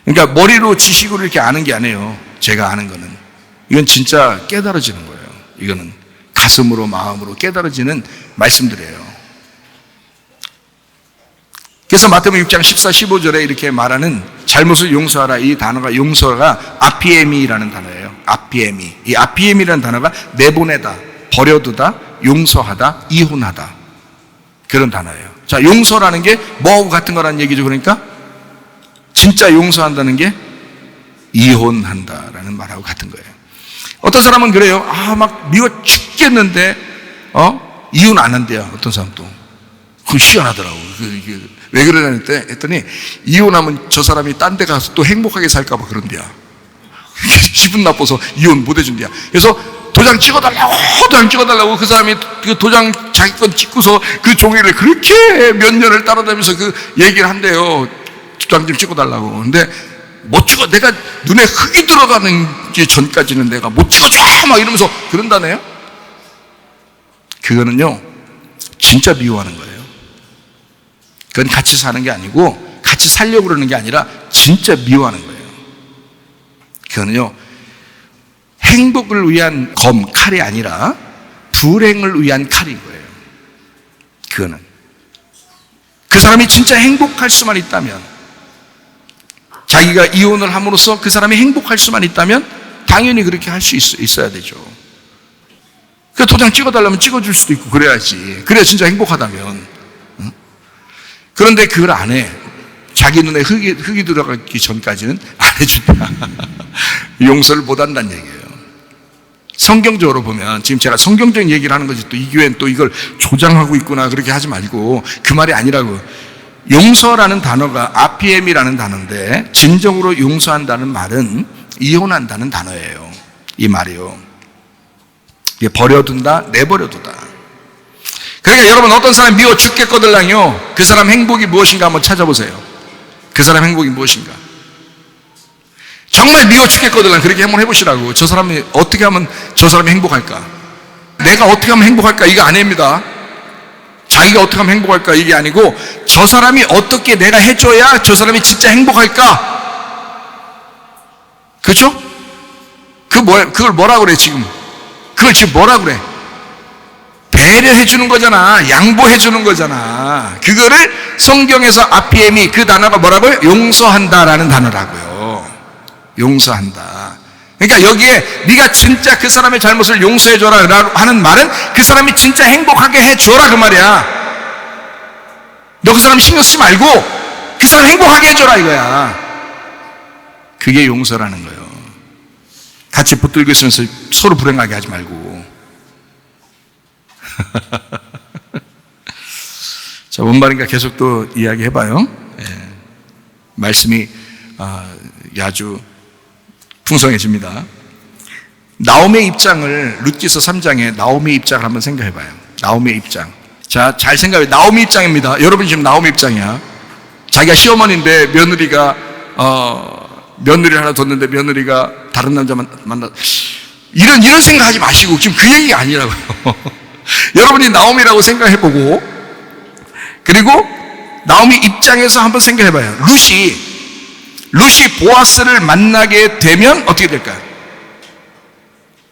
Speaker 1: 그러니까 머리로 지식으로 이렇게 아는 게 아니에요. 제가 아는 거는. 이건 진짜 깨달아지는 거예요. 이거는 가슴으로 마음으로 깨달아지는 말씀들이에요. 그래서 마태복음 6장 14, 15절에 이렇게 말하는 잘못을 용서하라. 이 단어가 용서가 아피에미라는 단어예요. 아피에미. 이 아피에미라는 단어가 내보내다, 버려두다, 용서하다, 이혼하다. 그런 단어예요. 자, 용서라는 게 뭐하고 같은 거라는 얘기죠. 그러니까 진짜 용서한다는 게 이혼한다라는 말하고 같은 거예요. 어떤 사람은 그래요. 막 미워 죽겠는데 이혼 안 한대요. 어떤 사람도. 그거 희한하더라고. 왜 그러냐 했더니 이혼하면 저 사람이 딴 데 가서 또 행복하게 살까 봐 그런대요. 기분 나빠서 이혼 못 해준대요. 그래서 도장 찍어달라고 그 사람이 그 도장 자기 건 찍고서 그 종이를 그렇게 몇 년을 따라다니면서 그 얘기를 한대요. 도장 좀 찍어달라고. 근데 못 찍어. 내가 눈에 흙이 들어가는 게 전까지는 내가 못 찍어줘! 막 이러면서 그런다네요. 그거는요, 진짜 미워하는 거예요. 그건 같이 사는 게 아니고, 같이 살려고 그러는 게 아니라, 진짜 미워하는 거예요. 그거는요, 행복을 위한 칼이 아니라, 불행을 위한 칼인 거예요. 그거는. 그 사람이 진짜 행복할 수만 있다면, 자기가 이혼을 함으로써 그 사람이 행복할 수만 있다면 당연히 그렇게 할 수 있어야 되죠. 그 도장 찍어달라면 찍어줄 수도 있고 그래야지. 그래야 진짜 행복하다면. 응? 그런데 그걸 안 해. 자기 눈에 흙이 들어가기 전까지는 안 해준다. 용서를 못 한다는 얘기예요. 성경적으로 보면, 지금 제가 성경적인 얘기를 하는 거지, 또 이 교회는 또 이걸 조장하고 있구나 그렇게 하지 말고, 그 말이 아니라고. 용서라는 단어가 아피엠이라는 단어인데, 진정으로 용서한다는 말은 이혼한다는 단어예요. 이 말이요. 이게 버려둔다, 내버려두다. 그러니까 여러분, 어떤 사람 미워 죽겠거들랑요, 그 사람 행복이 무엇인가 한번 찾아보세요. 그 사람 행복이 무엇인가. 정말 미워 죽겠거들랑 그렇게 한번 해보시라고. 저 사람이 어떻게 하면 저 사람이 행복할까? 내가 어떻게 하면 행복할까? 이거 아닙니다. 자기가 어떻게 하면 행복할까? 이게 아니고, 저 사람이 어떻게 내가 해줘야 저 사람이 진짜 행복할까? 그렇죠? 그걸 뭐라 그래 지금? 그걸 지금 뭐라 그래? 배려해 주는 거잖아. 양보해 주는 거잖아. 그거를 성경에서 아피엠이, 그 단어가 뭐라고요? 용서한다라는 단어라고요. 용서한다. 그러니까 여기에 네가 진짜 그 사람의 잘못을 용서해 줘라 하는 말은 그 사람이 진짜 행복하게 해 줘라 그 말이야. 너 그 사람 신경 쓰지 말고 그 사람 행복하게 해 줘라 이거야. 그게 용서라는 거예요. 같이 붙들고 있으면서 서로 불행하게 하지 말고. 자, 뭔 말인가 계속 또 이야기 해봐요. 예. 말씀이 아주 풍성해집니다. 나오미의 입장을, 룻기서 3장에 나오미의 입장을 한번 생각해봐요. 나오미의 입장. 자, 잘 생각해요. 나오미 입장입니다. 여러분 지금 나오미 입장이야. 자기가 시어머니인데 며느리가 며느리를 하나 뒀는데 며느리가 다른 남자 만나. 이런 생각하지 마시고 지금 그 얘기가 아니라고요. 여러분이 나오미라고 생각해보고, 그리고 나오미 입장에서 한번 생각해봐요. 룻이 보아스를 만나게 되면 어떻게 될까요?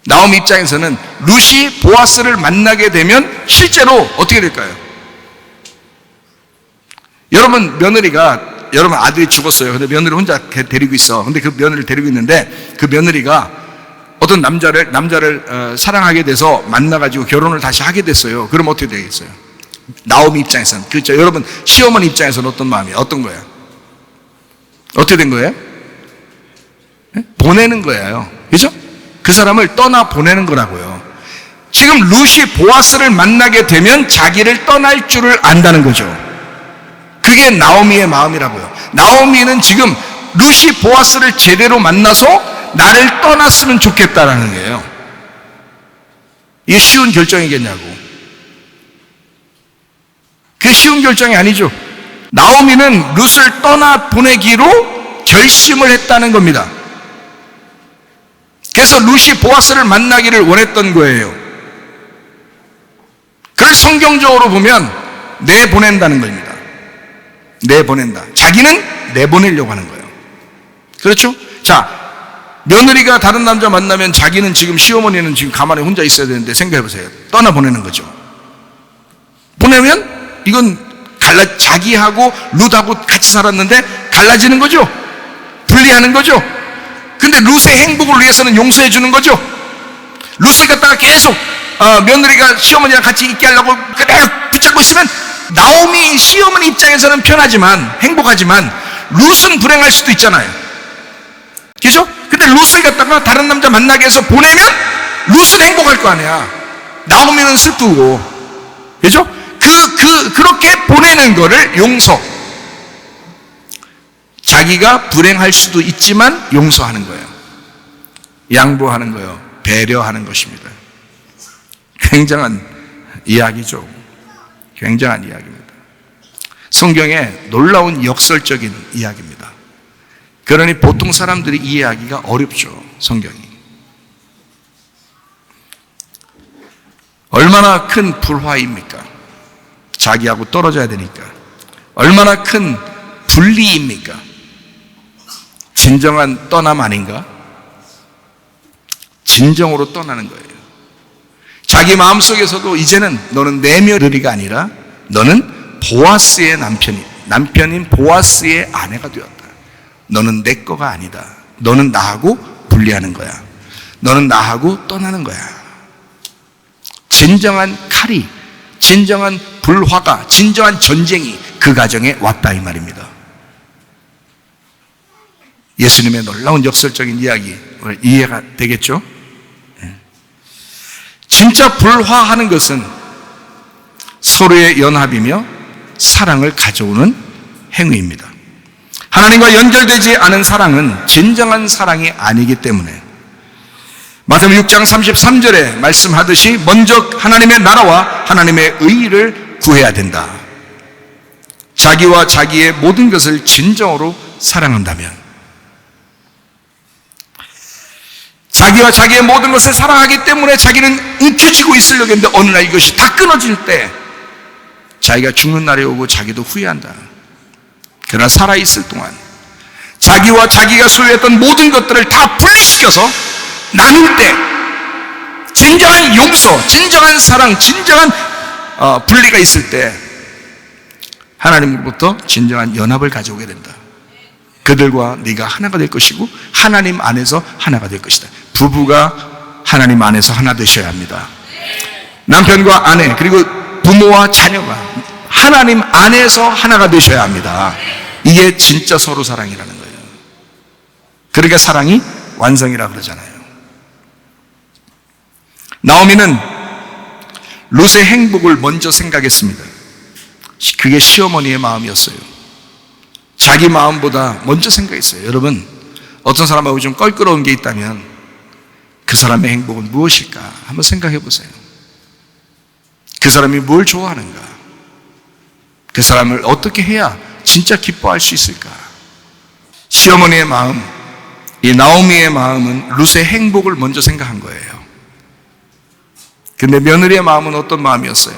Speaker 1: 나오미 입장에서는 룻이 보아스를 만나게 되면 실제로 어떻게 될까요? 여러분 여러분 아들이 죽었어요. 근데 며느리 혼자 데리고 있어. 근데 그 며느리를 데리고 있는데 그 며느리가 어떤 남자를 사랑하게 돼서 만나가지고 결혼을 다시 하게 됐어요. 그럼 어떻게 되겠어요? 나오미 입장에서는. 그렇죠. 여러분 시어머니 입장에서는 어떤 마음이에요? 어떤 거예요? 어떻게 된 거예요? 보내는 거예요. 그죠? 그 사람을 떠나 보내는 거라고요. 지금 룻이 보아스를 만나게 되면 자기를 떠날 줄을 안다는 거죠. 그게 나오미의 마음이라고요. 나오미는 지금 룻이 보아스를 제대로 만나서 나를 떠났으면 좋겠다라는 거예요. 이게 쉬운 결정이겠냐고. 그게 쉬운 결정이 아니죠. 나오미는 룻을 떠나 보내기로 결심을 했다는 겁니다. 그래서 룻이 보아스를 만나기를 원했던 거예요. 그걸 성경적으로 보면 내보낸다는 겁니다. 내보낸다. 자기는 내보내려고 하는 거예요. 그렇죠? 자, 며느리가 다른 남자 만나면 자기는 지금 시어머니는 지금 가만히 혼자 있어야 되는데 생각해보세요. 떠나보내는 거죠. 보내면 이건 자기하고 룻하고 같이 살았는데 갈라지는 거죠. 분리하는 거죠. 근데 룻의 행복을 위해서는 용서해 주는 거죠. 룻을 갖다가 계속 며느리가 시어머니랑 같이 있게 하려고 그대로 붙잡고 있으면 나오미 시어머니 입장에서는 편하지만 행복하지만 룻은 불행할 수도 있잖아요. 그죠? 근데 룻을 갖다가 다른 남자 만나게 해서 보내면 룻은 행복할 거 아니야. 나오미는 슬프고. 그죠? 그렇게 보내는 거를 용서. 자기가 불행할 수도 있지만 용서하는 거예요. 양보하는 거예요. 배려하는 것입니다. 굉장한 이야기죠. 굉장한 이야기입니다. 성경에 놀라운 역설적인 이야기입니다. 그러니 보통 사람들이 이해하기가 어렵죠. 성경이. 얼마나 큰 불화입니까? 자기하고 떨어져야 되니까. 얼마나 큰 분리입니까? 진정한 떠남 아닌가? 진정으로 떠나는 거예요. 자기 마음속에서도 이제는 너는 내 며느리가 아니라 너는 보아스의 남편인 보아스의 아내가 되었다. 너는 내 거가 아니다. 너는 나하고 분리하는 거야. 너는 나하고 떠나는 거야. 진정한 칼이, 진정한 불화가, 진정한 전쟁이 그 가정에 왔다 이 말입니다. 예수님의 놀라운 역설적인 이야기 오늘 이해가 되겠죠? 진짜 불화하는 것은 서로의 연합이며 사랑을 가져오는 행위입니다. 하나님과 연결되지 않은 사랑은 진정한 사랑이 아니기 때문에 마태복음 6장 33절에 말씀하듯이 먼저 하나님의 나라와 하나님의 의의를 구해야 된다. 자기와 자기의 모든 것을 진정으로 사랑한다면, 자기와 자기의 모든 것을 사랑하기 때문에 자기는 움켜쥐고 있으려고 했는데 어느 날 이것이 다 끊어질 때 자기가 죽는 날이 오고 자기도 후회한다. 그러나 살아있을 동안 자기와 자기가 소유했던 모든 것들을 다 분리시켜서 나눌 때 진정한 용서, 진정한 사랑, 진정한 분리가 있을 때 하나님으로부터 진정한 연합을 가져오게 된다. 그들과 네가 하나가 될 것이고 하나님 안에서 하나가 될 것이다. 부부가 하나님 안에서 하나 되셔야 합니다. 남편과 아내 그리고 부모와 자녀가 하나님 안에서 하나가 되셔야 합니다. 이게 진짜 서로 사랑이라는 거예요. 그러니까 사랑이 완성이라 그러잖아요. 나오미는 룻의 행복을 먼저 생각했습니다. 그게 시어머니의 마음이었어요. 자기 마음보다 먼저 생각했어요. 여러분, 어떤 사람하고 좀 껄끄러운 게 있다면 그 사람의 행복은 무엇일까? 한번 생각해 보세요. 그 사람이 뭘 좋아하는가? 그 사람을 어떻게 해야 진짜 기뻐할 수 있을까? 시어머니의 마음, 이 나오미의 마음은 룻의 행복을 먼저 생각한 거예요. 근데 며느리의 마음은 어떤 마음이었어요?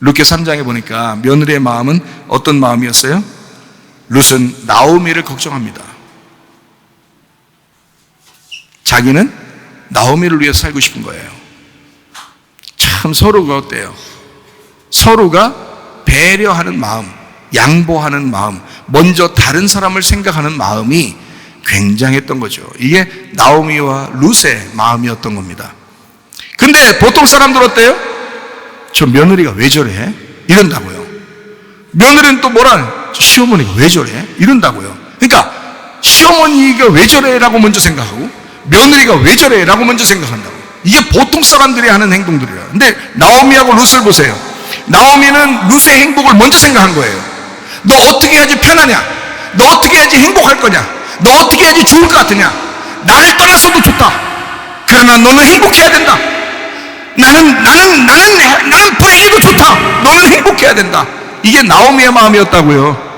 Speaker 1: 룻기 3장에 보니까 며느리의 마음은 어떤 마음이었어요? 룻은 나오미를 걱정합니다. 자기는 나오미를 위해서 살고 싶은 거예요. 참 서로가 어때요? 서로가 배려하는 마음, 양보하는 마음, 먼저 다른 사람을 생각하는 마음이 굉장했던 거죠. 이게 나오미와 룻의 마음이었던 겁니다. 근데 보통 사람들 어때요? 저 며느리가 왜 저래? 이런다고요. 며느리는 또 뭐라? 시어머니가 왜 저래? 이런다고요. 그러니까 시어머니가 왜 저래? 라고 먼저 생각하고 며느리가 왜 저래? 라고 먼저 생각한다고. 이게 보통 사람들이 하는 행동들이에요. 근데 나오미하고 룻을 보세요. 나오미는 룻의 행복을 먼저 생각한 거예요. 너 어떻게 해야지 편하냐? 너 어떻게 해야지 행복할 거냐? 너 어떻게 해야지 좋을 것 같으냐? 나를 떠나서도 좋다. 그러나 너는 행복해야 된다. 나는 불행해도 좋다. 너는 행복해야 된다. 이게 나오미의 마음이었다고요.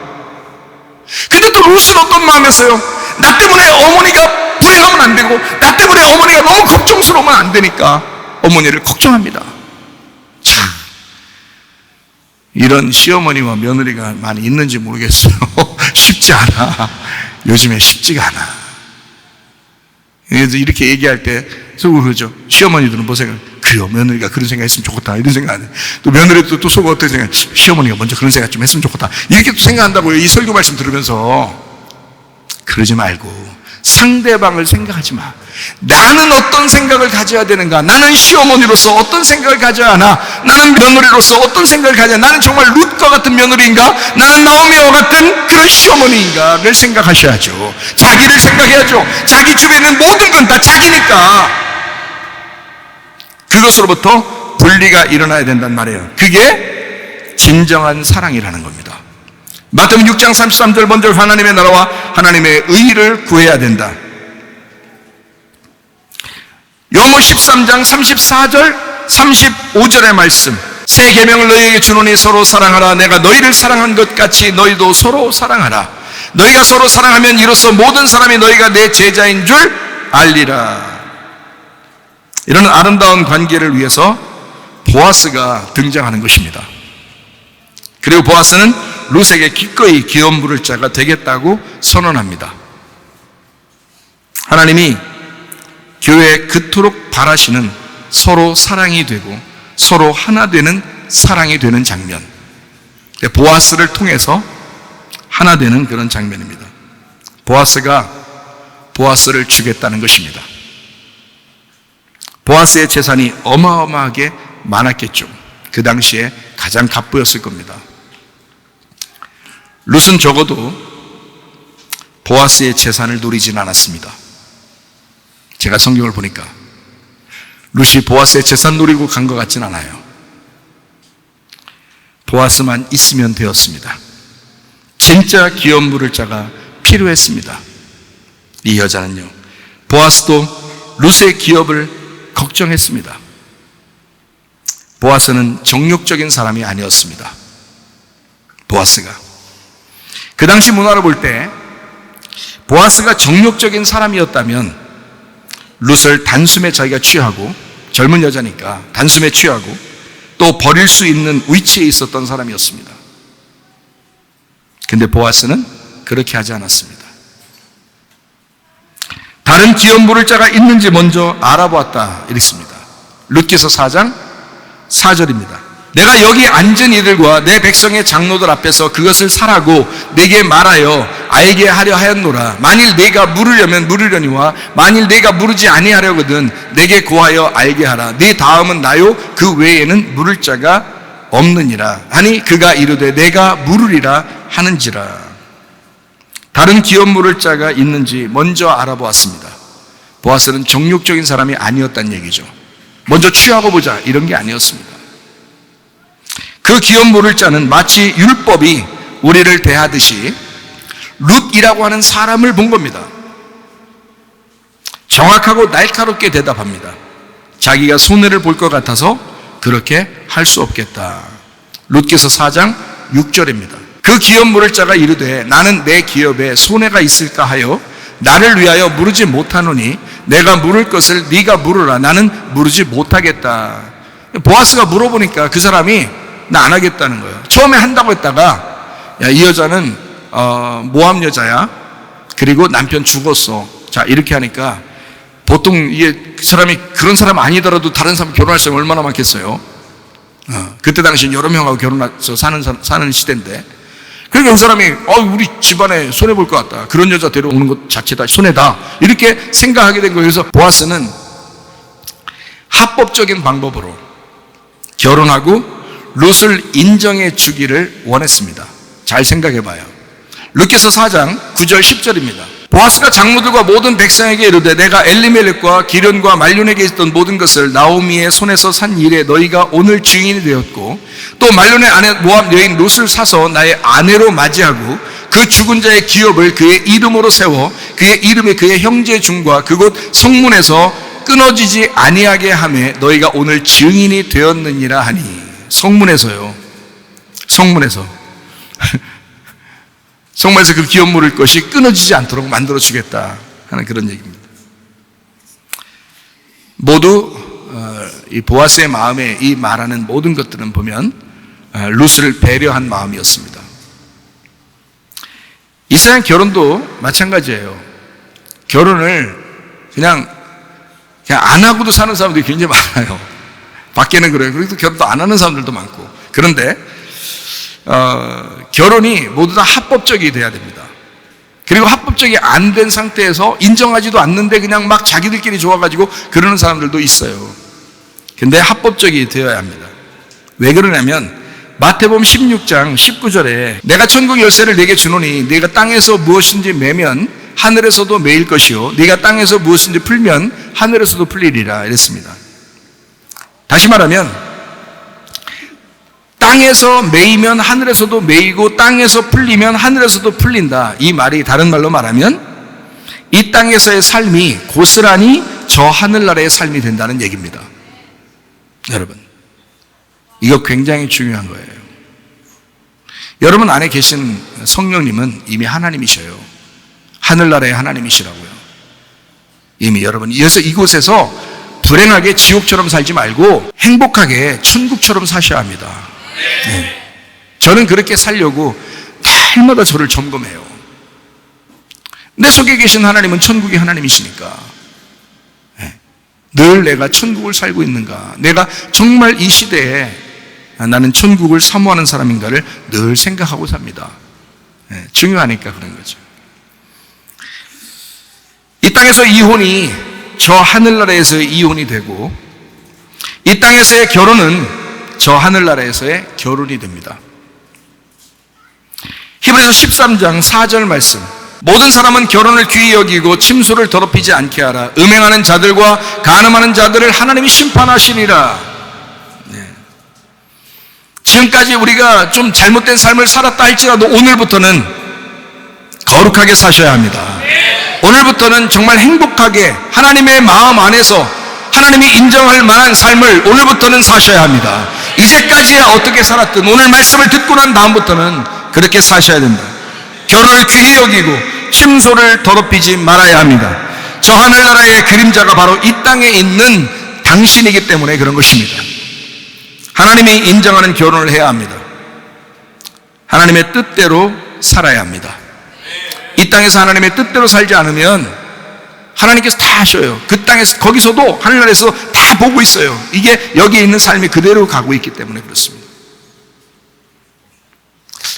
Speaker 1: 근데 또 룻은 어떤 마음이었어요? 나 때문에 어머니가 불행하면 안 되고 나 때문에 어머니가 너무 걱정스러우면 안 되니까 어머니를 걱정합니다. 참, 이런 시어머니와 며느리가 많이 있는지 모르겠어요. 쉽지 않아. 요즘에 쉽지가 않아. 그래서 이렇게 얘기할 때 속으로 그러죠. 시어머니들은 뭐 생각? 그래요, 며느리가 그런 생각 했으면 좋겠다 이런 생각 안 해. 또 며느리도 또 속으로 어떻게 생각? 시어머니가 먼저 그런 생각 좀 했으면 좋겠다 이렇게 또 생각한다고요. 이 설교 말씀 들으면서. 그러지 말고 상대방을 생각하지 마. 나는 어떤 생각을 가져야 되는가? 나는 시어머니로서 어떤 생각을 가져야 하나? 나는 며느리로서 어떤 생각을 가져야 하나? 나는 정말 룻과 같은 며느리인가? 나는 나오미와 같은 그런 시어머니인가를 생각하셔야죠. 자기를 생각해야죠. 자기 주변에 있는 모든 건 다 자기니까 그것으로부터 분리가 일어나야 된단 말이에요. 그게 진정한 사랑이라는 겁니다. 마태복음 6장 33절 먼저 하나님의 나라와 하나님의 의를 구해야 된다. 요한복음 13장 34절 35절의 말씀, 새 계명을 너희에게 주노니 서로 사랑하라. 내가 너희를 사랑한 것 같이 너희도 서로 사랑하라. 너희가 서로 사랑하면 이로써 모든 사람이 너희가 내 제자인 줄 알리라. 이런 아름다운 관계를 위해서 보아스가 등장하는 것입니다. 그리고 보아스는 룻에게 기꺼이 기업 물을 자가 되겠다고 선언합니다. 하나님이 교회에 그토록 바라시는 서로 사랑이 되고 서로 하나 되는 사랑이 되는 장면, 보아스를 통해서 하나 되는 그런 장면입니다. 보아스가 보아스를 주겠다는 것입니다. 보아스의 재산이 어마어마하게 많았겠죠. 그 당시에 가장 갑부였을 겁니다. 룻은 적어도 보아스의 재산을 누리진 않았습니다. 제가 성경을 보니까 룻이 보아스의 재산 누리고 간 것 같진 않아요. 보아스만 있으면 되었습니다. 진짜 기업 물을 자가 필요했습니다. 이 여자는요, 보아스도 룻의 기업을 걱정했습니다. 보아스는 정욕적인 사람이 아니었습니다. 보아스가 그 당시 문화를 볼 때 보아스가 정욕적인 사람이었다면 룻을 단숨에 자기가 취하고, 젊은 여자니까 단숨에 취하고 또 버릴 수 있는 위치에 있었던 사람이었습니다. 근데 보아스는 그렇게 하지 않았습니다. 다른 기업 물을 자가 있는지 먼저 알아보았다 이랬습니다. 룻기서 4장 4절입니다. 내가 여기 앉은 이들과 내 백성의 장로들 앞에서 그것을 사라고 내게 말하여 알게 하려 하였노라. 만일 내가 물으려면 물으려니와 만일 내가 물으지 아니하려거든 내게 고하여 알게 하라. 네 다음은 나요 그 외에는 물을 자가 없느니라 하니 그가 이르되 내가 물으리라 하는지라. 다른 기업 물을 자가 있는지 먼저 알아보았습니다. 보아스는 정욕적인 사람이 아니었다는 얘기죠. 먼저 취하고 보자 이런 게 아니었습니다. 그 기업 물을 자는 마치 율법이 우리를 대하듯이 룻이라고 하는 사람을 본 겁니다. 정확하고 날카롭게 대답합니다. 자기가 손해를 볼 것 같아서 그렇게 할 수 없겠다. 룻기서 4장 6절입니다. 그 기업 물을 자가 이르되 나는 내 기업에 손해가 있을까 하여 나를 위하여 물으지 못하노니 내가 물을 것을 네가 물으라. 나는 물으지 못하겠다. 보아스가 물어보니까 그 사람이 나 안 하겠다는 거예요. 처음에 한다고 했다가 야, 이 여자는 모함 여자야. 그리고 남편 죽었어. 자, 이렇게 하니까 보통 이게 그 사람이 그런 사람 아니더라도 다른 사람 결혼할 사람이 얼마나 많겠어요. 그때 당시 여러 명하고 결혼해서 사는 시대인데, 그러니까 그 사람이 우리 집안에 손해 볼 것 같다. 그런 여자 데려오는 것 자체다 손해다. 이렇게 생각하게 된 거예요. 그래서 보아스는 합법적인 방법으로 결혼하고 룻을 인정해 주기를 원했습니다. 잘 생각해 봐요. 룻기서 4장 9절 10절입니다. 보아스가 장로들과 모든 백성에게 이르되 내가 엘리멜렉과 기련과 말론에게 있던 모든 것을 나오미의 손에서 산 일에 너희가 오늘 증인이 되었고 또 말론의 아내 모압 여인 룻을 사서 나의 아내로 맞이하고 그 죽은 자의 기업을 그의 이름으로 세워 그의 이름에 그의 형제 중과 그곳 성문에서 끊어지지 아니하게 하매 너희가 오늘 증인이 되었느니라 하니. 성문에서요. 성문에서 그 기업 물을 것이 끊어지지 않도록 만들어 주겠다 하는 그런 얘기입니다. 모두 이 보아스의 마음에 이 말하는 모든 것들은 보면 룻을 배려한 마음이었습니다. 이스라엘 결혼도 마찬가지예요. 결혼을 그냥 안 하고도 사는 사람들이 굉장히 많아요. 밖에는 그래요. 그래도 결혼도 안 하는 사람들도 많고. 그런데 결혼이 모두 다 합법적이 돼야 됩니다. 그리고 합법적이 안 된 상태에서 인정하지도 않는데 그냥 막 자기들끼리 좋아가지고 그러는 사람들도 있어요. 근데 합법적이 되어야 합니다. 왜 그러냐면 마태복음 16장 19절에 내가 천국 열쇠를 네게 주노니 네가 땅에서 무엇인지 매면 하늘에서도 매일 것이요 네가 땅에서 무엇인지 풀면 하늘에서도 풀리리라 이랬습니다. 다시 말하면 땅에서 매이면 하늘에서도 매이고 땅에서 풀리면 하늘에서도 풀린다. 이 말이 다른 말로 말하면 이 땅에서의 삶이 고스란히 저 하늘나라의 삶이 된다는 얘기입니다. 여러분, 이거 굉장히 중요한 거예요. 여러분 안에 계신 성령님은 이미 하나님이셔요. 하늘나라의 하나님이시라고요. 이미 여러분, 그래서 이곳에서 불행하게 지옥처럼 살지 말고 행복하게 천국처럼 사셔야 합니다. 네. 저는 그렇게 살려고 날마다 저를 점검해요. 내 속에 계신 하나님은 천국의 하나님이시니까 네. 늘 내가 천국을 살고 있는가, 내가 정말 이 시대에 나는 천국을 사모하는 사람인가를 늘 생각하고 삽니다. 네. 중요하니까 그런 거죠. 이 땅에서 이혼이 저 하늘나라에서의 이혼이 되고 이 땅에서의 결혼은 저 하늘나라에서의 결혼이 됩니다. 히브리서 13장 4절 말씀, 모든 사람은 결혼을 귀히 여기고 침소를 더럽히지 않게 하라. 음행하는 자들과 간음하는 자들을 하나님이 심판하시리라. 네. 지금까지 우리가 좀 잘못된 삶을 살았다 할지라도 오늘부터는 거룩하게 사셔야 합니다. 오늘부터는 정말 행복하게 하나님의 마음 안에서 하나님이 인정할 만한 삶을 오늘부터는 사셔야 합니다. 이제까지야 어떻게 살았든 오늘 말씀을 듣고 난 다음부터는 그렇게 사셔야 된다. 결혼을 귀히 여기고 침소를 더럽히지 말아야 합니다. 저 하늘나라의 그림자가 바로 이 땅에 있는 당신이기 때문에 그런 것입니다. 하나님이 인정하는 결혼을 해야 합니다. 하나님의 뜻대로 살아야 합니다. 이 땅에서 하나님의 뜻대로 살지 않으면 하나님께서 다 하셔요. 그 땅에서, 거기서도 하늘나라에서 다 보고 있어요. 이게 여기에 있는 삶이 그대로 가고 있기 때문에 그렇습니다.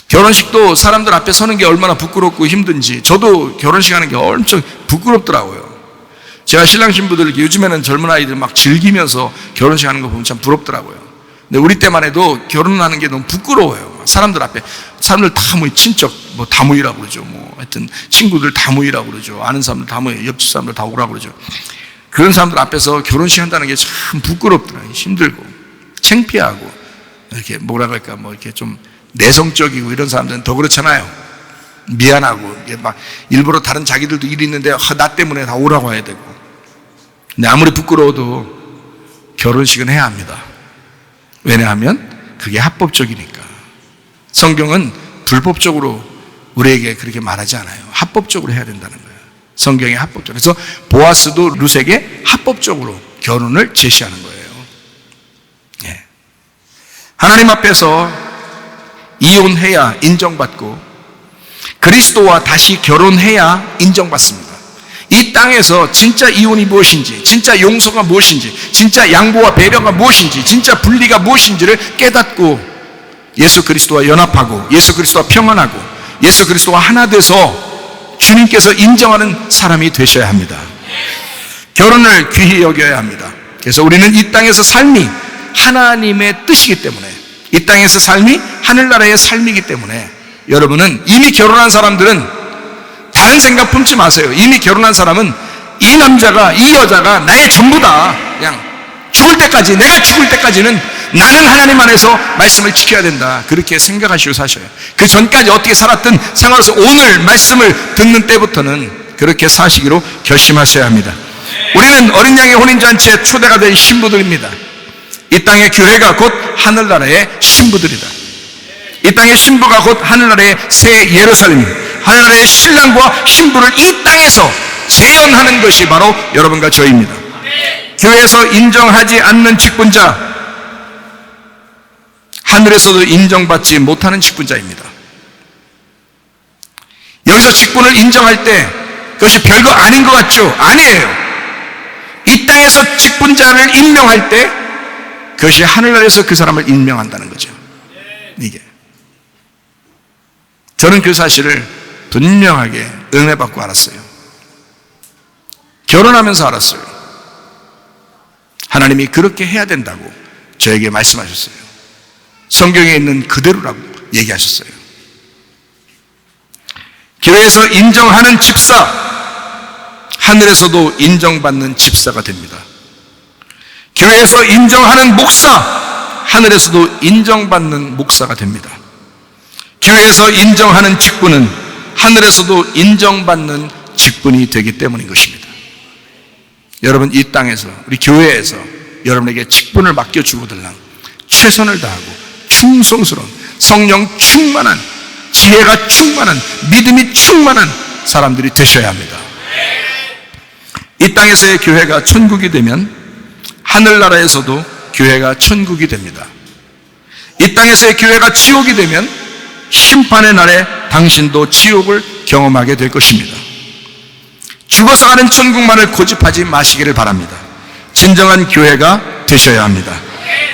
Speaker 1: 결혼식도 사람들 앞에 서는 게 얼마나 부끄럽고 힘든지, 저도 결혼식 하는 게 엄청 부끄럽더라고요. 제가 신랑 신부들 요즘에는 젊은 아이들 막 즐기면서 결혼식 하는 거 보면 참 부럽더라고요. 근데 우리 때만 해도 결혼하는 게 너무 부끄러워요. 사람들 앞에, 사람들 다 모이, 친척 뭐 다 모이라고 그러죠. 뭐 하여튼 친구들 다 모이라고 그러죠. 아는 사람들 다 모여, 옆집 사람들 다 오라고 그러죠. 그런 사람들 앞에서 결혼식 한다는 게 참 부끄럽더라고요. 힘들고 창피하고 이렇게 뭐라 그럴까, 뭐 이렇게 좀 내성적이고 이런 사람들은 더 그렇잖아요. 미안하고 막 일부러 다른 자기들도 일이 있는데 나 때문에 다 오라고 해야 되고. 근데 아무리 부끄러워도 결혼식은 해야 합니다. 왜냐하면 그게 합법적이니까. 성경은 불법적으로 우리에게 그렇게 말하지 않아요. 합법적으로 해야 된다는 거예요. 성경이 합법적으로. 그래서 보아스도 룻에게 합법적으로 결혼을 제시하는 거예요. 예. 하나님 앞에서 이혼해야 인정받고 그리스도와 다시 결혼해야 인정받습니다. 이 땅에서 진짜 이혼이 무엇인지, 진짜 용서가 무엇인지, 진짜 양보와 배려가 무엇인지, 진짜 분리가 무엇인지를 깨닫고 예수 그리스도와 연합하고 예수 그리스도와 평안하고 예수 그리스도와 하나 돼서 주님께서 인정하는 사람이 되셔야 합니다. 결혼을 귀히 여겨야 합니다. 그래서 우리는 이 땅에서 삶이 하나님의 뜻이기 때문에, 이 땅에서 삶이 하늘나라의 삶이기 때문에 여러분은, 이미 결혼한 사람들은 다른 생각 품지 마세요. 이미 결혼한 사람은 이 남자가, 이 여자가 나의 전부다. 그냥 죽을 때까지, 내가 죽을 때까지는 나는 하나님 안에서 말씀을 지켜야 된다. 그렇게 생각하시고 사셔요. 그 전까지 어떻게 살았든 상관없어. 오늘 말씀을 듣는 때부터는 그렇게 사시기로 결심하셔야 합니다. 우리는 어린 양의 혼인잔치에 초대가 된 신부들입니다. 이 땅의 교회가 곧 하늘나라의 신부들이다. 이 땅의 신부가 곧 하늘나라의 새 예루살렘입니다. 하늘나라의 신랑과 신부를 이 땅에서 재현하는 것이 바로 여러분과 저희입니다. 교회에서 인정하지 않는 직분자, 하늘에서도 인정받지 못하는 직분자입니다. 여기서 직분을 인정할 때 그것이 별거 아닌 것 같죠? 아니에요. 이 땅에서 직분자를 임명할 때 그것이 하늘나라에서 그 사람을 임명한다는 거죠. 이게 저는 그 사실을 분명하게 은혜 받고 알았어요. 결혼하면서 알았어요. 하나님이 그렇게 해야 된다고 저에게 말씀하셨어요. 성경에 있는 그대로라고 얘기하셨어요. 교회에서 인정하는 집사, 하늘에서도 인정받는 집사가 됩니다. 교회에서 인정하는 목사, 하늘에서도 인정받는 목사가 됩니다. 교회에서 인정하는 직분은 하늘에서도 인정받는 직분이 되기 때문인 것입니다. 여러분, 이 땅에서, 우리 교회에서 여러분에게 직분을 맡겨주고들랑 최선을 다하고 충성스러운, 성령 충만한, 지혜가 충만한, 믿음이 충만한 사람들이 되셔야 합니다. 이 땅에서의 교회가 천국이 되면 하늘나라에서도 교회가 천국이 됩니다. 이 땅에서의 교회가 지옥이 되면 심판의 날에 당신도 지옥을 경험하게 될 것입니다. 죽어서 가는 천국만을 고집하지 마시기를 바랍니다. 진정한 교회가 되셔야 합니다.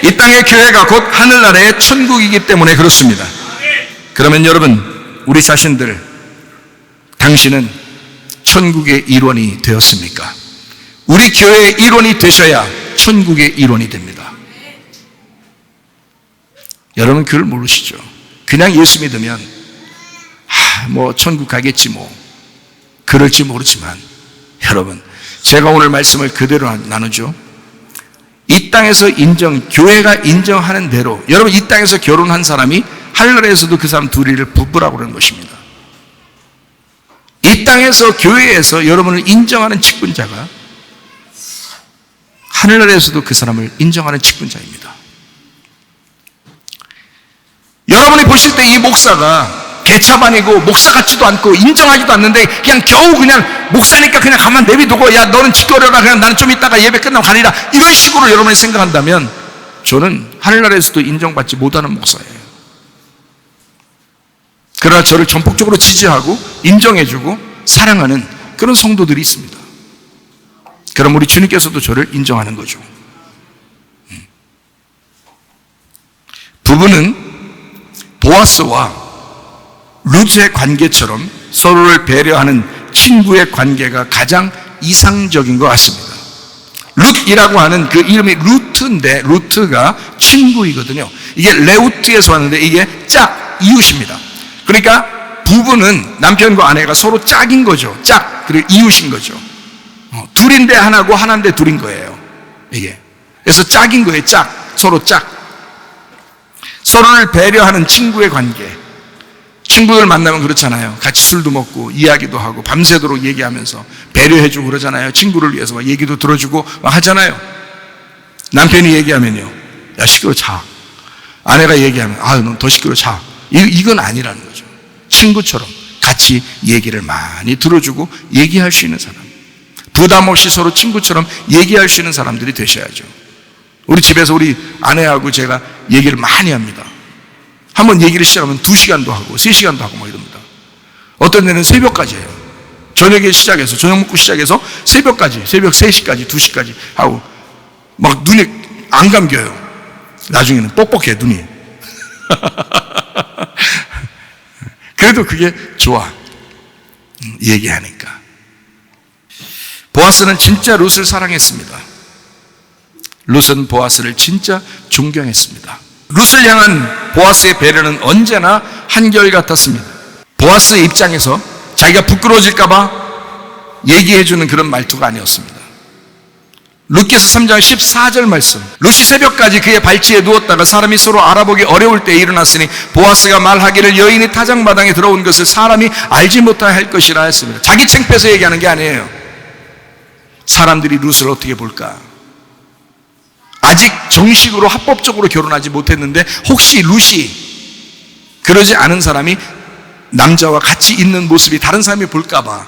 Speaker 1: 이 땅의 교회가 곧 하늘나라의 천국이기 때문에 그렇습니다. 그러면 여러분, 우리 자신들, 당신은 천국의 일원이 되었습니까? 우리 교회의 일원이 되셔야 천국의 일원이 됩니다. 여러분, 그걸 모르시죠? 그냥 예수 믿으면 뭐 천국 가겠지 뭐 그럴지 모르지만, 여러분, 제가 오늘 말씀을 그대로 나누죠. 이 땅에서 교회가 인정하는 대로, 여러분, 이 땅에서 결혼한 사람이 하늘나라에서도 그 사람 둘이를 부부라고 그러는 것입니다. 이 땅에서 교회에서 여러분을 인정하는 직분자가 하늘나라에서도 그 사람을 인정하는 직분자입니다. 여러분이 보실 때 이 목사가 개차반이고 목사 같지도 않고 인정하지도 않는데 그냥 겨우 그냥 목사니까 그냥 가만 내비두고, 야 너는 지켜려라, 그냥 나는 좀 이따가 예배 끝나면 가리라, 이런 식으로 여러분이 생각한다면 저는 하늘나라에서도 인정받지 못하는 목사예요. 그러나 저를 전폭적으로 지지하고 인정해주고 사랑하는 그런 성도들이 있습니다. 그럼 우리 주님께서도 저를 인정하는 거죠. 부부는 보아스와 루트의 관계처럼 서로를 배려하는 친구의 관계가 가장 이상적인 것 같습니다. 룻이라고 하는 그 이름이 루트인데, 루트가 친구이거든요. 이게 레우트에서 왔는데 이게 짝, 이웃입니다. 그러니까 부부는 남편과 아내가 서로 짝인 거죠. 짝, 그리고 이웃인 거죠. 둘인데 하나고 하나인데 둘인 거예요. 이게. 그래서 짝인 거예요. 짝, 서로 짝. 서로를 배려하는 친구의 관계. 친구들 만나면 그렇잖아요. 같이 술도 먹고 이야기도 하고 밤새도록 얘기하면서 배려해주고 그러잖아요. 친구를 위해서 막 얘기도 들어주고 막 하잖아요. 남편이 얘기하면요, 야 시끄러워 자. 아내가 얘기하면 넌 더 시끄러워 자. 이건 아니라는 거죠. 친구처럼 같이 얘기를 많이 들어주고 얘기할 수 있는 사람, 부담 없이 서로 친구처럼 얘기할 수 있는 사람들이 되셔야죠. 우리 집에서 우리 아내하고 제가 얘기를 많이 합니다. 한번 얘기를 시작하면 2시간도 하고 3시간도 하고 막 이럽니다. 어떤 데는 새벽까지 해요. 저녁에 시작해서, 저녁 먹고 시작해서 새벽까지, 새벽 3시까지 2시까지 하고 막 눈이 안 감겨요. 나중에는 뻑뻑해 눈이. 그래도 그게 좋아, 얘기하니까. 보아스는 진짜 룻을 사랑했습니다. 룻은 보아스를 진짜 존경했습니다. 룻을 향한 보아스의 배려는 언제나 한결같았습니다. 보아스의 입장에서 자기가 부끄러워질까봐 얘기해주는 그런 말투가 아니었습니다. 룻기서 3장 14절 말씀, 룻이 새벽까지 그의 발치에 누웠다가 사람이 서로 알아보기 어려울 때에 일어났으니 보아스가 말하기를 여인이 타작마당에 들어온 것을 사람이 알지 못하여 할 것이라 했습니다. 자기 창피해서 얘기하는 게 아니에요. 사람들이 룻을 어떻게 볼까? 아직 정식으로 합법적으로 결혼하지 못했는데 혹시 룻이 그러지 않은 사람이 남자와 같이 있는 모습이 다른 사람이 볼까봐,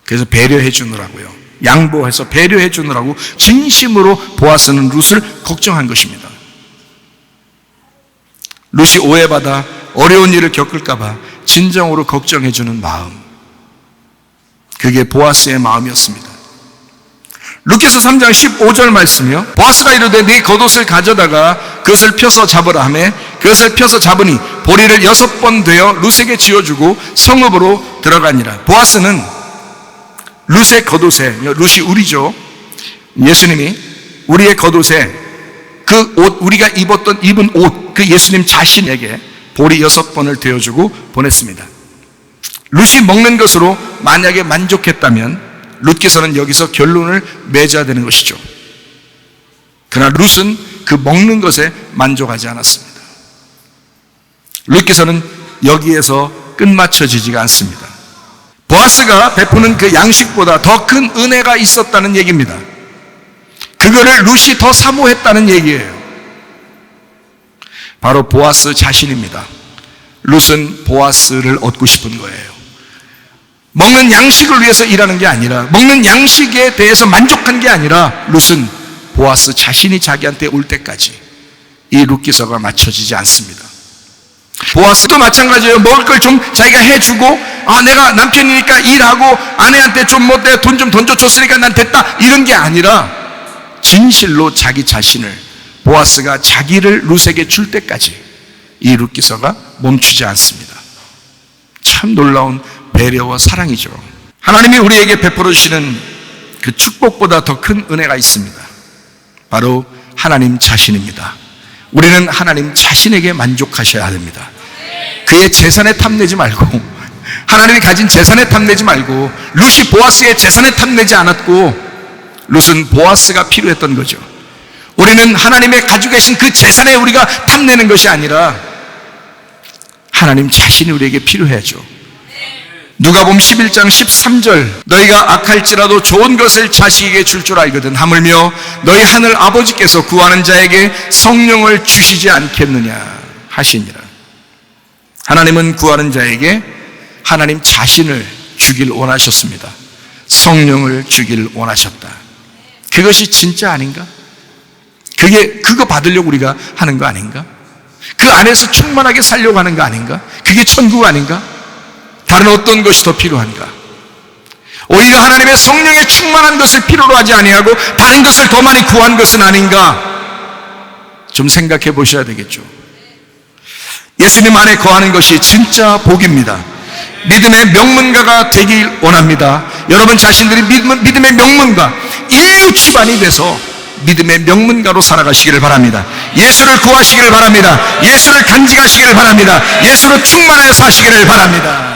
Speaker 1: 그래서 배려해 주느라고요, 양보해서 배려해 주느라고 진심으로 보아스는 룻을 걱정한 것입니다. 룻이 오해받아 어려운 일을 겪을까봐 진정으로 걱정해 주는 마음, 그게 보아스의 마음이었습니다. 룻기서 3장 15절 말씀이요, 보아스가 이르되 네 겉옷을 가져다가 그것을 펴서 잡으라 하매 그것을 펴서 잡으니 보리를 6번 되어 룻에게 지어주고 성읍으로 들어가니라. 보아스는 룻의 겉옷에, 룻이 우리죠. 예수님이 우리의 겉옷에 그 옷, 우리가 입은 옷, 그 예수님 자신에게 보리 6번을 되어주고 보냈습니다. 룻이 먹는 것으로 만약에 만족했다면 룻께서는 여기서 결론을 맺어야 되는 것이죠. 그러나 룻은 그 먹는 것에 만족하지 않았습니다. 룻께서는 여기에서 끝마쳐지지가 않습니다. 보아스가 베푸는 그 양식보다 더 큰 은혜가 있었다는 얘기입니다. 그거를 룻이 더 사모했다는 얘기예요. 바로 보아스 자신입니다. 룻은 보아스를 얻고 싶은 거예요. 먹는 양식을 위해서 일하는 게 아니라, 먹는 양식에 대해서 만족한 게 아니라 룻은 보아스 자신이 자기한테 올 때까지 이 룻기서가 맞춰지지 않습니다. 보아스도 마찬가지예요. 먹을 걸 좀 자기가 해주고, 내가 남편이니까 일하고 아내한테 좀 돈 좀 던져줬으니까 난 됐다, 이런 게 아니라 진실로 자기 자신을, 보아스가 자기를 룻에게 줄 때까지 이 룻기서가 멈추지 않습니다. 참 놀라운 배려와 사랑이죠. 하나님이 우리에게 베풀어 주시는 그 축복보다 더 큰 은혜가 있습니다. 바로 하나님 자신입니다. 우리는 하나님 자신에게 만족하셔야 됩니다. 그의 재산에 탐내지 말고, 하나님이 가진 재산에 탐내지 말고, 룻이 보아스의 재산에 탐내지 않았고, 룻은 보아스가 필요했던 거죠. 우리는 하나님의 가지고 계신 그 재산에 우리가 탐내는 것이 아니라 하나님 자신이 우리에게 필요해야죠. 누가복음 11장 13절, 너희가 악할지라도 좋은 것을 자식에게 줄 줄 알거든 하물며 너희 하늘 아버지께서 구하는 자에게 성령을 주시지 않겠느냐 하시니라. 하나님은 구하는 자에게 하나님 자신을 주길 원하셨습니다. 성령을 주길 원하셨다. 그것이 진짜 아닌가? 그거 받으려고 우리가 하는 거 아닌가? 그 안에서 충만하게 살려고 하는 거 아닌가? 그게 천국 아닌가? 다른 어떤 것이 더 필요한가? 오히려 하나님의 성령의 충만한 것을 필요로 하지 아니하고 다른 것을 더 많이 구한 것은 아닌가? 좀 생각해 보셔야 되겠죠. 예수님 안에 거하는 것이 진짜 복입니다. 믿음의 명문가가 되길 원합니다. 여러분 자신들이 믿음의 명문가, 인류 기반이 돼서 믿음의 명문가로 살아가시기를 바랍니다. 예수를 구하시기를 바랍니다. 예수를 간직하시기를 바랍니다. 예수로 충만하여 사시기를 바랍니다.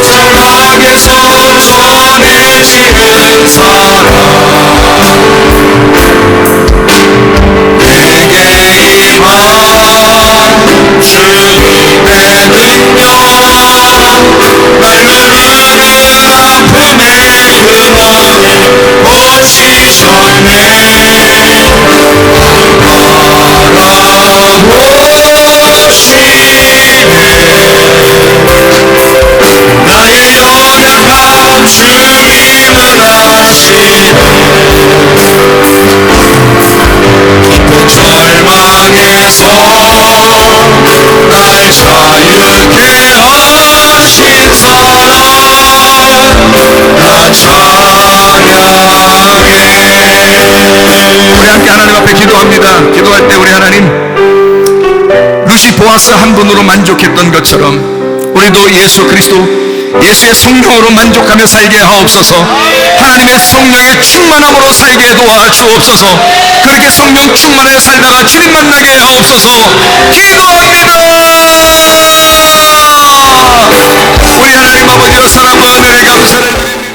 Speaker 2: 천국에서 전해지는 사랑, 내게 임한 주님의 능력, 날 누르는 아픔의 근원이 멋지셨네. 나의 연약함 주님은 아시네. 절망에서 날 자유케 하신 사랑, 나 찬양해.
Speaker 1: 우리 함께 하나님 앞에 기도합니다. 기도할 때 우리 하나님, 룻이 보아스 한 분으로 만족했던 것처럼 우리도 예수 그리스도, 예수의 성령으로 만족하며 살게 하옵소서. 하나님의 성령의 충만함으로 살게 도와주옵소서. 그렇게 성령 충만하여 살다가 주님 만나게 하옵소서. 기도합니다. 우리 하나님 아버지와 사랑과 은혜를 감사를 드립니다.